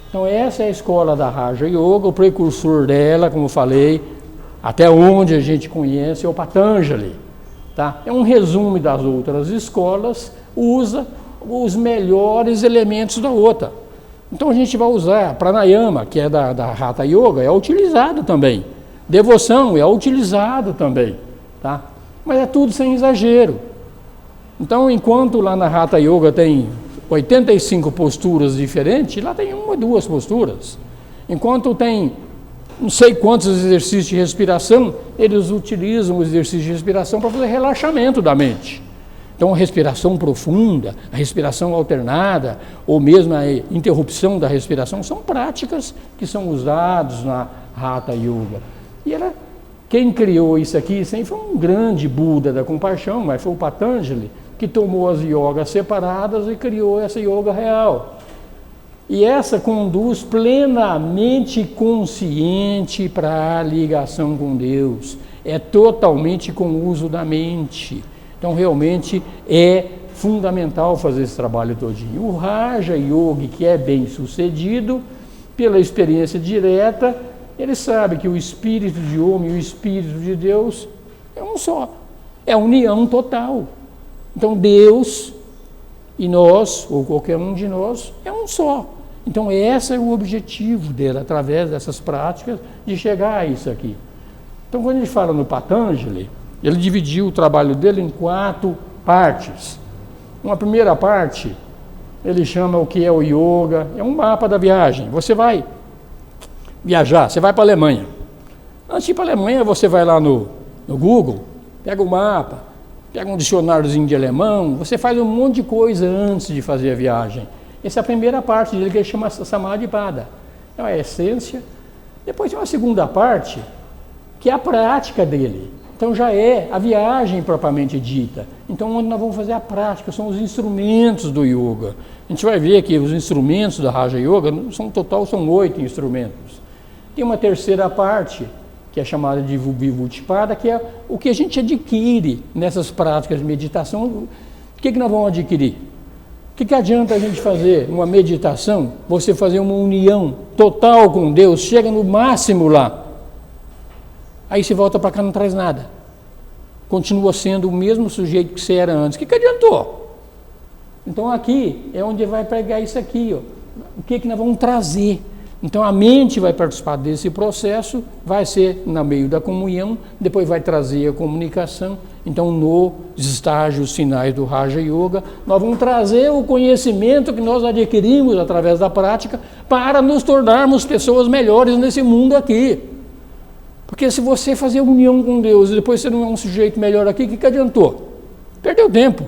Então essa é a escola da Raja Yoga, o precursor dela, como eu falei, até onde a gente conhece, é o Patanjali. Tá? É um resumo das outras escolas, usa os melhores elementos da outra. Então a gente vai usar Pranayama, que é da Hatha Yoga, é utilizado também. Devoção é utilizado também. Tá? Mas é tudo sem exagero. Então, enquanto lá na Hatha Yoga tem 85 posturas diferentes, lá tem 1 ou 2 posturas. Enquanto tem não sei quantos exercícios de respiração, eles utilizam o exercício de respiração para fazer relaxamento da mente. Então, a respiração profunda, a respiração alternada, ou mesmo a interrupção da respiração, são práticas que são usadas na Hatha Yoga. E quem criou isso aqui foi um grande Buda da compaixão, mas foi o Patanjali, que tomou as yogas separadas e criou essa yoga real. E essa conduz plenamente consciente para a ligação com Deus. É totalmente com o uso da mente. Então, realmente, é fundamental fazer esse trabalho todinho. O Raja Yogi, que é bem sucedido, pela experiência direta, ele sabe que o espírito de homem e o espírito de Deus é um só. É a união total. Então, Deus e nós, ou qualquer um de nós, é um só. Então esse é o objetivo dele, através dessas práticas, de chegar a isso aqui. Então quando a gente fala no Patanjali, ele dividiu o trabalho dele em 4 partes. Uma primeira parte, ele chama o que é o yoga, é um mapa da viagem. Você vai viajar, você vai para a Alemanha. Antes de ir para a Alemanha, você vai lá no Google, pega o mapa, pega um dicionáriozinho de alemão, você faz um monte de coisa antes de fazer a viagem. Essa é a primeira parte dele, que ele chama Samadhipada. É a essência. Depois tem uma segunda parte, que é a prática dele. Então já é a viagem propriamente dita. Então onde nós vamos fazer a prática, são os instrumentos do yoga. A gente vai ver que os instrumentos da Raja Yoga, são 8 instrumentos. Tem uma terceira parte, que é chamada de Vibhuti-pada, que é o que a gente adquire nessas práticas de meditação. O que nós vamos adquirir? O que adianta a gente fazer uma meditação, você fazer uma união total com Deus, chega no máximo lá, aí você volta para cá e não traz nada. Continua sendo o mesmo sujeito que você era antes. O que adiantou? Então aqui é onde vai pegar isso aqui, ó. O que nós vamos trazer? Então a mente vai participar desse processo, vai ser no meio da comunhão, depois vai trazer a comunicação. Então nos estágios finais do Raja Yoga, nós vamos trazer o conhecimento que nós adquirimos através da prática para nos tornarmos pessoas melhores nesse mundo aqui. Porque se você fazer união com Deus e depois você não é um sujeito melhor aqui, o que adiantou? Perdeu tempo.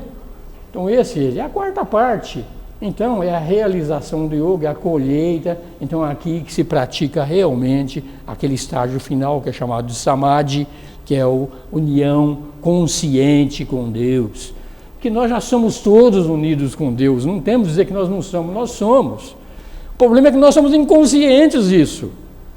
Então esse é a quarta parte. Então, é a realização do yoga, a colheita. Então, aqui que se pratica realmente aquele estágio final que é chamado de samadhi, que é a união consciente com Deus. Porque nós já somos todos unidos com Deus, não temos que dizer que nós não somos, nós somos. O problema é que nós somos inconscientes disso.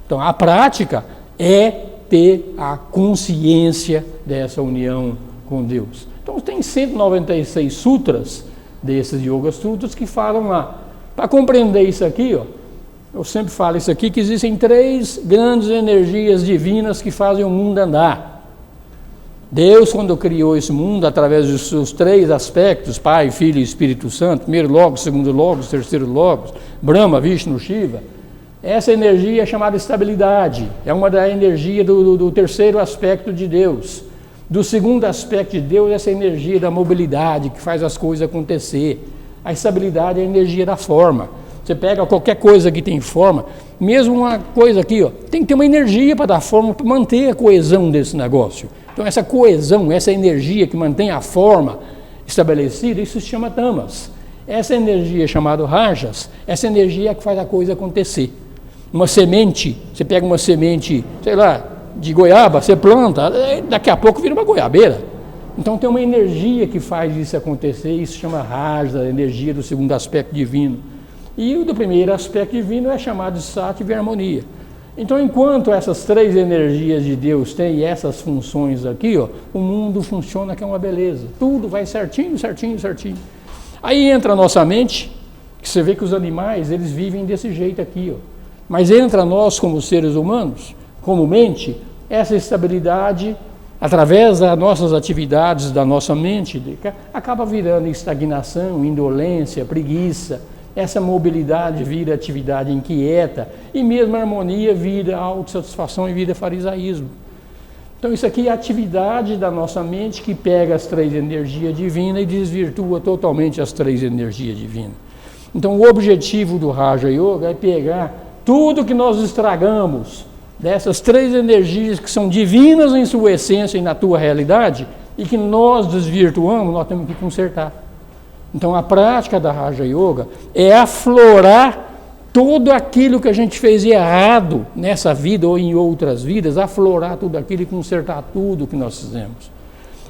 Então, a prática é ter a consciência dessa união com Deus. Então, tem 196 sutras desses Yoga Sutras que falam lá. Para compreender isso aqui, ó, eu sempre falo isso aqui, que existem 3 grandes energias divinas que fazem o mundo andar. Deus, quando criou esse mundo, através dos seus 3 aspectos, Pai, Filho e Espírito Santo, primeiro Logos, segundo Logos, terceiro Logos, Brahma, Vishnu, Shiva, essa energia é chamada estabilidade, é uma da energia do terceiro aspecto de Deus. Do segundo aspecto de Deus, essa energia da mobilidade, que faz as coisas acontecer. A estabilidade é a energia da forma. Você pega qualquer coisa que tem forma, mesmo uma coisa aqui, ó, tem que ter uma energia para dar forma, para manter a coesão desse negócio. Então essa coesão, essa energia que mantém a forma estabelecida, isso se chama tamas. Essa energia chamada rajas, essa energia é que faz a coisa acontecer. Uma semente, você pega uma semente, sei lá, de goiaba, você planta, daqui a pouco vira uma goiabeira. Então tem uma energia que faz isso acontecer, isso chama raja, a energia do segundo aspecto divino. E o do primeiro aspecto divino é chamado de sattva e harmonia. Então enquanto essas 3 energias de Deus têm essas funções aqui, ó, o mundo funciona que é uma beleza. Tudo vai certinho, certinho, certinho. Aí entra a nossa mente, que você vê que os animais, eles vivem desse jeito aqui, ó. Mas entra nós como seres humanos, como mente, essa estabilidade, através das nossas atividades, da nossa mente, acaba virando estagnação, indolência, preguiça. Essa mobilidade vira atividade inquieta e mesmo a harmonia vira autossatisfação e vira farisaísmo. Então isso aqui é a atividade da nossa mente que pega as 3 energias divinas e desvirtua totalmente as 3 energias divinas. Então o objetivo do Raja Yoga é pegar tudo que nós estragamos dessas 3 energias que são divinas em sua essência e na tua realidade e que nós desvirtuamos, nós temos que consertar. Então a prática da Raja Yoga é aflorar tudo aquilo que a gente fez errado nessa vida ou em outras vidas, aflorar tudo aquilo e consertar tudo que nós fizemos.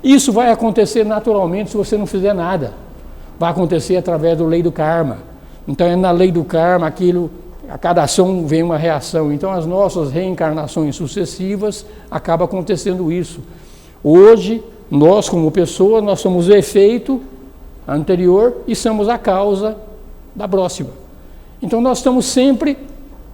Isso vai acontecer naturalmente se você não fizer nada. Vai acontecer através da lei do karma. Então é na lei do karma aquilo. A cada ação vem uma reação. Então, as nossas reencarnações sucessivas acaba acontecendo isso. Hoje, nós como pessoa, nós somos o efeito anterior e somos a causa da próxima. Então, nós estamos sempre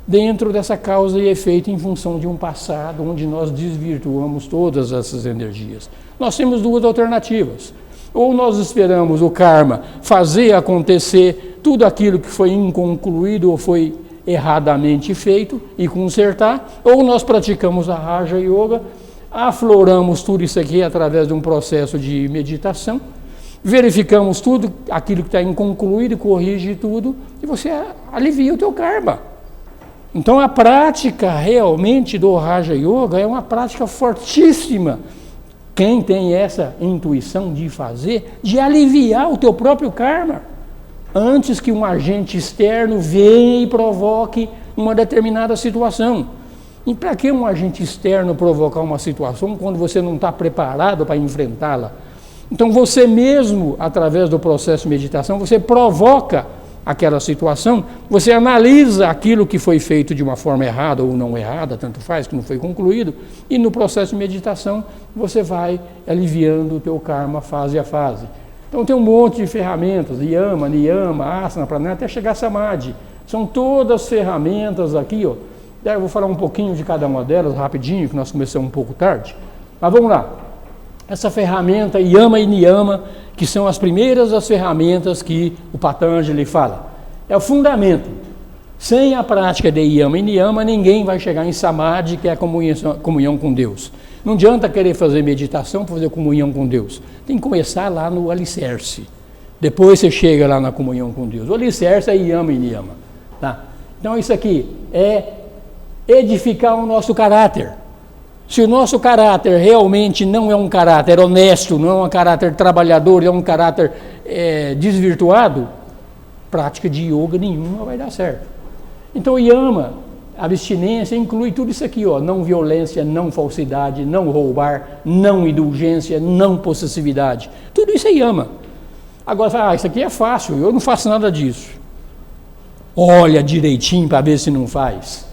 dentro dessa causa e efeito em função de um passado onde nós desvirtuamos todas essas energias. Nós temos 2 alternativas. Ou nós esperamos o karma fazer acontecer tudo aquilo que foi inconcluído ou foi erradamente feito e consertar, ou nós praticamos a Raja Yoga, afloramos tudo isso aqui através de um processo de meditação, verificamos tudo, aquilo que está inconcluído, corrige tudo, e você alivia o teu karma. Então a prática realmente do Raja Yoga é uma prática fortíssima. Quem tem essa intuição de fazer, de aliviar o teu próprio karma, antes que um agente externo venha e provoque uma determinada situação. E para que um agente externo provocar uma situação quando você não está preparado para enfrentá-la? Então você mesmo, através do processo de meditação, você provoca aquela situação, você analisa aquilo que foi feito de uma forma errada ou não errada, tanto faz, que não foi concluído, e no processo de meditação você vai aliviando o teu karma fase a fase. Então tem um monte de ferramentas, yama, niyama, asana, pranayama, até chegar a samadhi. São todas ferramentas aqui, ó. Eu vou falar um pouquinho de cada uma delas, rapidinho, que nós começamos um pouco tarde. Mas vamos lá. Essa ferramenta, yama e niyama, que são as primeiras das ferramentas que o Patanjali fala. É o fundamento. Sem a prática de yama e niyama, ninguém vai chegar em samadhi, que é a comunhão com Deus. Não adianta querer fazer meditação para fazer comunhão com Deus. Tem que começar lá no alicerce. Depois você chega lá na comunhão com Deus. O alicerce é yama e niyama. Tá? Então isso aqui é edificar o nosso caráter. Se o nosso caráter realmente não é um caráter honesto, não é um caráter trabalhador, é um caráter desvirtuado, prática de yoga nenhuma vai dar certo. Então yama, abstinência, inclui tudo isso aqui, ó, não violência, não falsidade, não roubar, não indulgência, não possessividade. Tudo isso é yama. Agora, isso aqui é fácil, eu não faço nada disso. Olha direitinho para ver se não faz.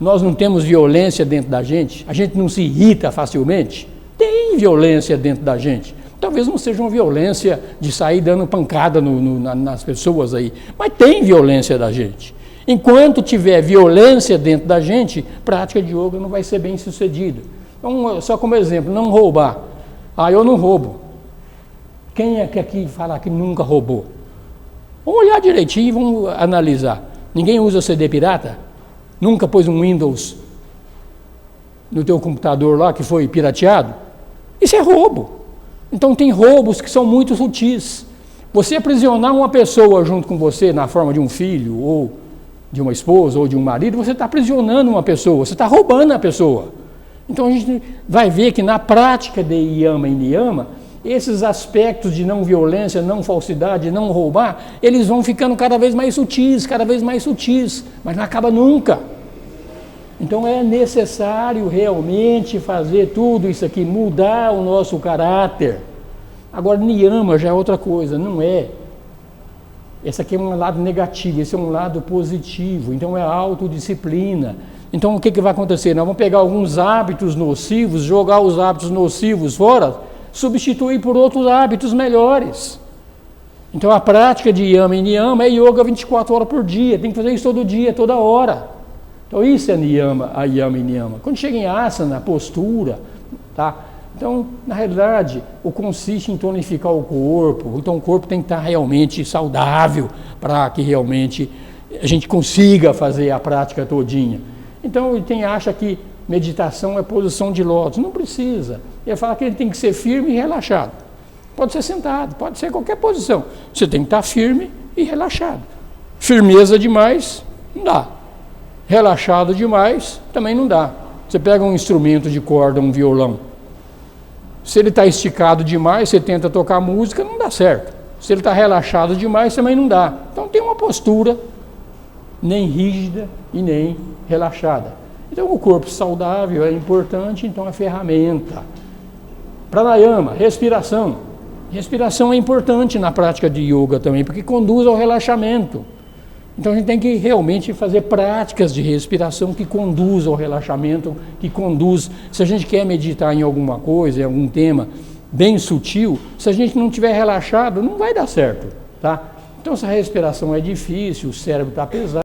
Nós não temos violência dentro da gente? A gente não se irrita facilmente? Tem violência dentro da gente. Talvez não seja uma violência de sair dando pancada nas pessoas aí, mas tem violência da gente. Enquanto tiver violência dentro da gente, prática de yoga não vai ser bem sucedida. Então, só como exemplo, não roubar. Eu não roubo. Quem é que aqui fala que nunca roubou? Vamos olhar direitinho e vamos analisar. Ninguém usa CD pirata? Nunca pôs um Windows no teu computador lá que foi pirateado? Isso é roubo. Então tem roubos que são muito sutis. Você aprisionar uma pessoa junto com você na forma de um filho, ou de uma esposa, ou de um marido, você está aprisionando uma pessoa, você está roubando a pessoa. Então a gente vai ver que na prática de yama e niyama, esses aspectos de não violência, não falsidade, não roubar, eles vão ficando cada vez mais sutis, mas não acaba nunca. Então é necessário realmente fazer tudo isso aqui, mudar o nosso caráter. Agora, niyama já é outra coisa, não é. Esse aqui é um lado negativo, esse é um lado positivo, então é autodisciplina. Então o que vai acontecer? Nós vamos pegar alguns hábitos nocivos, jogar os hábitos nocivos fora, substituir por outros hábitos melhores. Então a prática de yama e niyama é yoga 24 horas por dia, tem que fazer isso todo dia, toda hora. Então isso é niyama, a yama e niyama. Quando chega em asana, postura, tá? Então, na realidade, o consiste em tonificar o corpo. Então o corpo tem que estar realmente saudável para que realmente a gente consiga fazer a prática todinha. Então tem acha que meditação é posição de lótus. Não precisa. Ele fala que ele tem que ser firme e relaxado. Pode ser sentado, pode ser qualquer posição. Você tem que estar firme e relaxado. Firmeza demais, não dá. Relaxado demais, também não dá. Você pega um instrumento de corda, um violão. Se ele está esticado demais, você tenta tocar música, não dá certo. Se ele está relaxado demais, também não dá. Então tem uma postura nem rígida e nem relaxada. Então o corpo saudável é importante, então é ferramenta. Pranayama, respiração. Respiração é importante na prática de yoga também, porque conduz ao relaxamento. Então a gente tem que realmente fazer práticas de respiração que conduzam ao relaxamento, que conduz, se a gente quer meditar em alguma coisa, em algum tema bem sutil, se a gente não estiver relaxado, não vai dar certo, tá? Então essa respiração é difícil, o cérebro está pesado.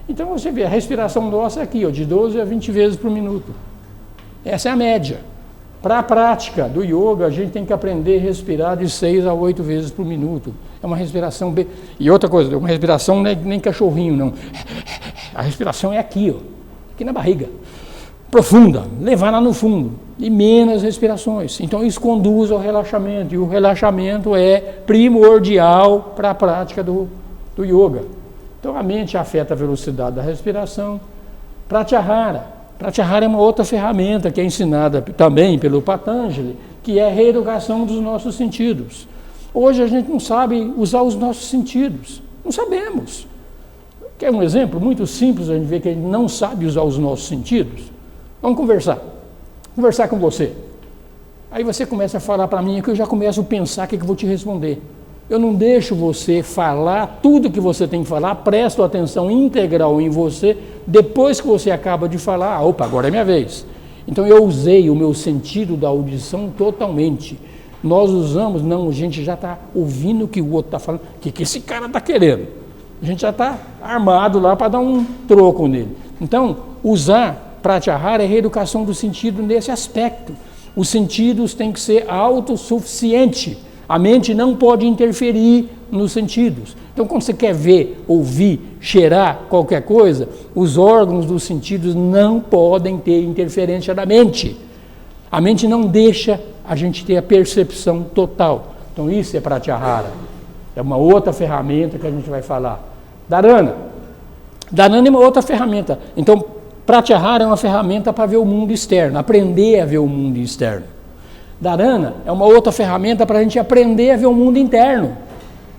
Então você vê, a respiração nossa é aqui, ó, de 12 a 20 vezes por minuto. Essa é a média. Para a prática do yoga, a gente tem que aprender a respirar de 6 a 8 vezes por minuto. É uma respiração bem... E outra coisa, uma respiração não é nem cachorrinho, não. A respiração é aqui, ó, aqui na barriga. Profunda, levar lá no fundo. E menos respirações. Então isso conduz ao relaxamento. E o relaxamento é primordial para a prática do yoga. Então a mente afeta a velocidade da respiração. Pratyahara. Pratyahara é uma outra ferramenta que é ensinada também pelo Patanjali, que é a reeducação dos nossos sentidos. Hoje a gente não sabe usar os nossos sentidos. Não sabemos. Quer um exemplo muito simples, a gente vê que a gente não sabe usar os nossos sentidos? Vamos conversar. Conversar com você. Aí você começa a falar para mim que eu já começo a pensar o que eu vou te responder. Eu não deixo você falar tudo que você tem que falar, presto atenção integral em você, depois que você acaba de falar, opa, agora é minha vez. Então eu usei o meu sentido da audição totalmente. Nós usamos, não, a gente já está ouvindo o que o outro está falando, o que esse cara está querendo. A gente já está armado lá para dar um troco nele. Então, usar Pratyahara é reeducação do sentido nesse aspecto. Os sentidos têm que ser autossuficientes. A mente não pode interferir nos sentidos. Então, quando você quer ver, ouvir, cheirar qualquer coisa, os órgãos dos sentidos não podem ter interferência da mente. A mente não deixa a gente ter a percepção total. Então, isso é Pratyahara. É uma outra ferramenta que a gente vai falar. Dharana. Dharana é uma outra ferramenta. Então, Pratyahara é uma ferramenta para ver o mundo externo, aprender a ver o mundo externo. Dharana é uma outra ferramenta para a gente aprender a ver o mundo interno.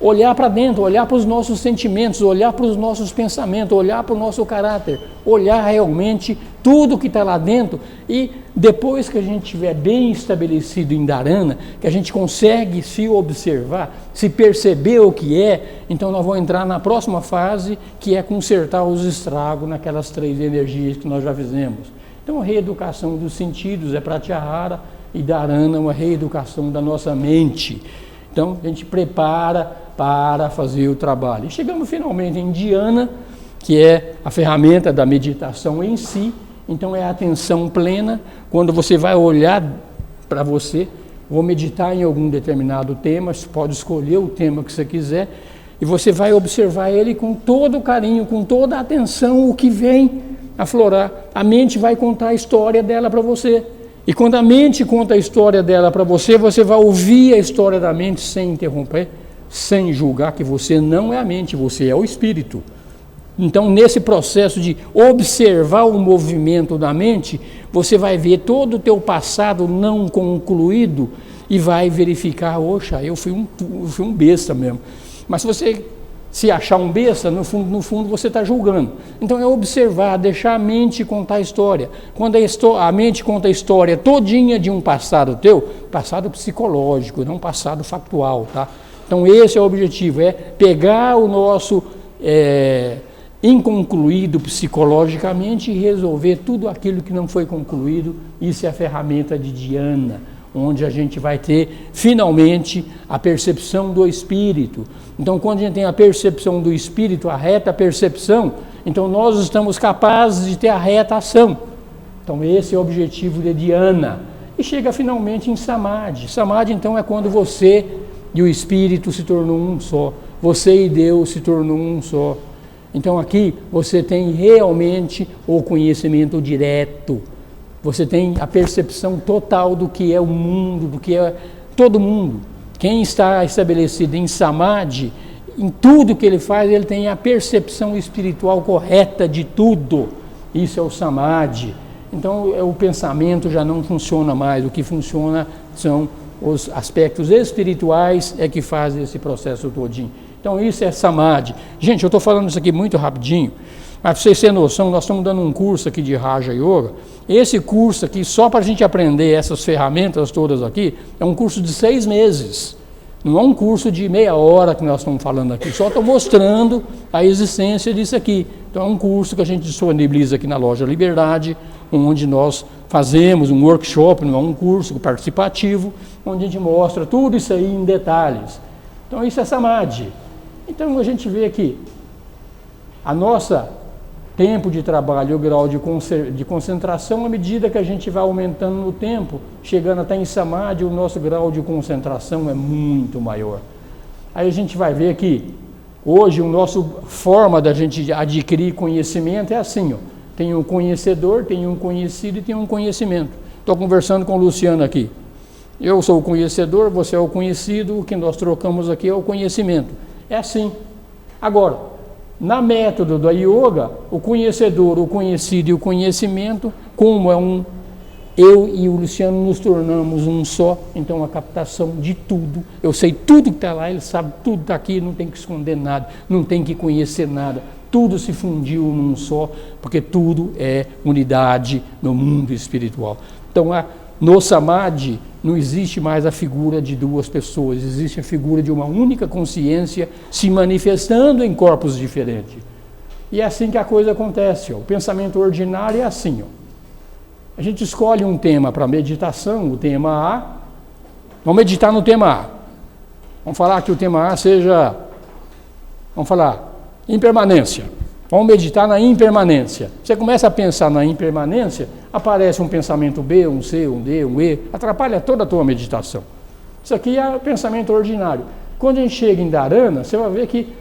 Olhar para dentro, olhar para os nossos sentimentos, olhar para os nossos pensamentos, olhar para o nosso caráter, olhar realmente tudo que está lá dentro e depois que a gente estiver bem estabelecido em Dharana, que a gente consegue se observar, se perceber o que é, então nós vamos entrar na próxima fase, que é consertar os estragos naquelas 3 energias que nós já fizemos. Então a reeducação dos sentidos é Pratyahara e Dharana é uma reeducação da nossa mente. Então a gente prepara para fazer o trabalho. E chegamos finalmente em Dhyana, que é a ferramenta da meditação em si. Então é a atenção plena, quando você vai olhar para você, vou meditar em algum determinado tema, você pode escolher o tema que você quiser, e você vai observar ele com todo o carinho, com toda a atenção, o que vem aflorar. A mente vai contar a história dela para você. E quando a mente conta a história dela para você, você vai ouvir a história da mente sem interromper, sem julgar que você não é a mente, você é o espírito. Então, nesse processo de observar o movimento da mente, você vai ver todo o teu passado não concluído e vai verificar, oxa, eu fui um besta mesmo. Mas se você se achar um besta, no fundo você está julgando. Então é observar, deixar a mente contar a história. Quando a mente conta a história todinha de um passado teu, passado psicológico, não passado factual, tá? Então esse é o objetivo, é pegar o nosso inconcluído psicologicamente e resolver tudo aquilo que não foi concluído. Isso é a ferramenta de Dhyana, onde a gente vai ter finalmente a percepção do espírito. Então quando a gente tem a percepção do espírito, a reta percepção, então nós estamos capazes de ter a reta ação. Então esse é o objetivo de Dhyana. E chega finalmente em Samadhi. Samadhi então é quando você e o espírito se tornou um só. Você e Deus se tornou um só. Então aqui você tem realmente o conhecimento direto. Você tem a percepção total do que é o mundo, do que é todo mundo. Quem está estabelecido em Samadhi, em tudo que ele faz, ele tem a percepção espiritual correta de tudo. Isso é o Samadhi. Então o pensamento já não funciona mais, o que funciona são os aspectos espirituais é que fazem esse processo todinho. Então isso é Samadhi. Gente, eu estou falando isso aqui muito rapidinho, mas para vocês terem noção, nós estamos dando um curso aqui de Raja Yoga. Esse curso aqui, só para a gente aprender essas ferramentas todas aqui, é um curso de 6 meses. Não é um curso de meia hora que nós estamos falando aqui, só estou mostrando a existência disso aqui. Então é um curso que a gente disponibiliza aqui na Loja Liberdade, onde nós fazemos um workshop, não é um curso participativo, onde a gente mostra tudo isso aí em detalhes. Então isso é Samadhi. Então a gente vê aqui, a nossa tempo de trabalho, o grau de concentração, à medida que a gente vai aumentando no tempo, chegando até em Samadhi, o nosso grau de concentração é muito maior. Aí a gente vai ver que hoje a nossa forma da gente adquirir conhecimento é assim, ó. Tem um conhecedor, tem um conhecido e tem um conhecimento. Estou conversando com o Luciano aqui. Eu sou o conhecedor, você é o conhecido, o que nós trocamos aqui é o conhecimento. É assim. Agora, na método da yoga, o conhecedor, o conhecido e o conhecimento, como é um, eu e o Luciano nos tornamos um só, então a captação de tudo, eu sei tudo que está lá, ele sabe tudo que está aqui, não tem que esconder nada, não tem que conhecer nada, tudo se fundiu num só, porque tudo é unidade no mundo espiritual. Então, no Samadhi, não existe mais a figura de duas pessoas, existe a figura de uma única consciência se manifestando em corpos diferentes. E é assim que a coisa acontece, ó. O pensamento ordinário é assim, ó. A gente escolhe um tema para meditação, o tema A, vamos meditar no tema A. Vamos falar que o tema A seja, vamos falar, impermanência. Vamos meditar na impermanência. Você começa a pensar na impermanência, aparece um pensamento B, um C, um D, um E, atrapalha toda a tua meditação. Isso aqui é o pensamento ordinário. Quando a gente chega em Dharana, você vai ver que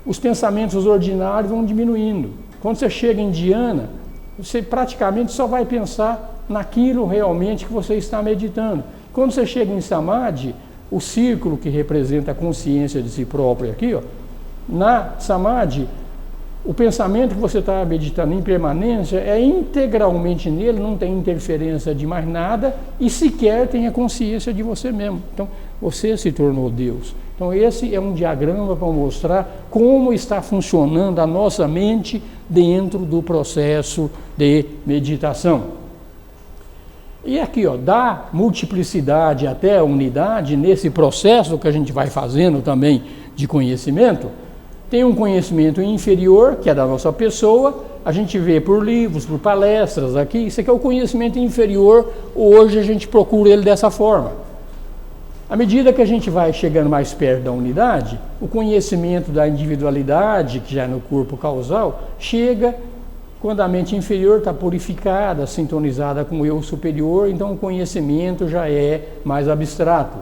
os pensamentos ordinários vão diminuindo. Quando você chega em Dhyana, você praticamente só vai pensar naquilo realmente que você está meditando. Quando você chega em Samadhi, o círculo que representa a consciência de si próprio aqui, ó, na Samadhi, o pensamento que você está meditando em permanência é integralmente nele, não tem interferência de mais nada e sequer tem a consciência de você mesmo. Então, você se tornou Deus. Então, esse é um diagrama para mostrar como está funcionando a nossa mente dentro do processo de meditação. E aqui, ó, da multiplicidade até a unidade, nesse processo que a gente vai fazendo também de conhecimento, tem um conhecimento inferior, que é da nossa pessoa, a gente vê por livros, por palestras aqui, isso aqui é o conhecimento inferior, hoje a gente procura ele dessa forma. À medida que a gente vai chegando mais perto da unidade, o conhecimento da individualidade, que já é no corpo causal, chega quando a mente inferior está purificada, sintonizada com o eu superior, então o conhecimento já é mais abstrato.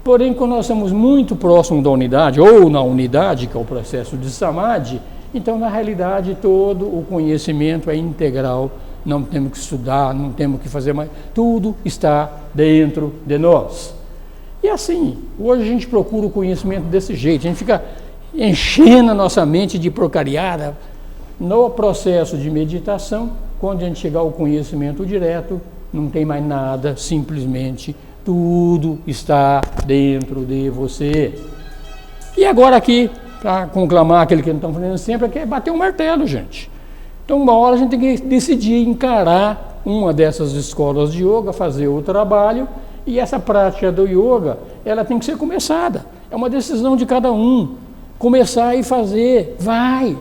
Porém, quando nós estamos muito próximos da unidade, ou na unidade, que é o processo de Samadhi, então, na realidade, todo o conhecimento é integral, não temos que estudar, não temos que fazer mais, tudo está dentro de nós. E assim, hoje a gente procura o conhecimento desse jeito, a gente fica enchendo a nossa mente de porcariada. No processo de meditação, quando a gente chegar ao conhecimento direto, não tem mais nada, simplesmente tudo está dentro de você. E agora aqui, para conclamar aquele que não estão fazendo sempre, é bater um martelo, gente. Então, uma hora a gente tem que decidir encarar uma dessas escolas de yoga, fazer o trabalho, e essa prática do yoga, ela tem que ser começada. É uma decisão de cada um. Começar e fazer, vai.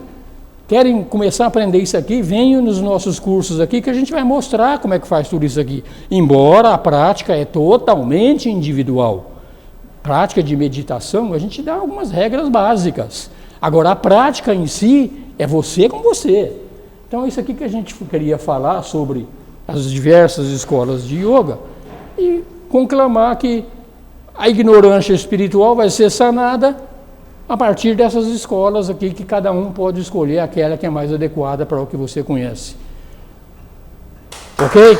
Querem começar a aprender isso aqui? Venham nos nossos cursos aqui que a gente vai mostrar como é que faz tudo isso aqui. Embora a prática é totalmente individual. Prática de meditação, a gente dá algumas regras básicas. Agora, a prática em si é você com você. Então, é isso aqui que a gente queria falar sobre as diversas escolas de yoga e conclamar que a ignorância espiritual vai ser sanada a partir dessas escolas aqui, que cada um pode escolher aquela que é mais adequada para o que você conhece. Ok?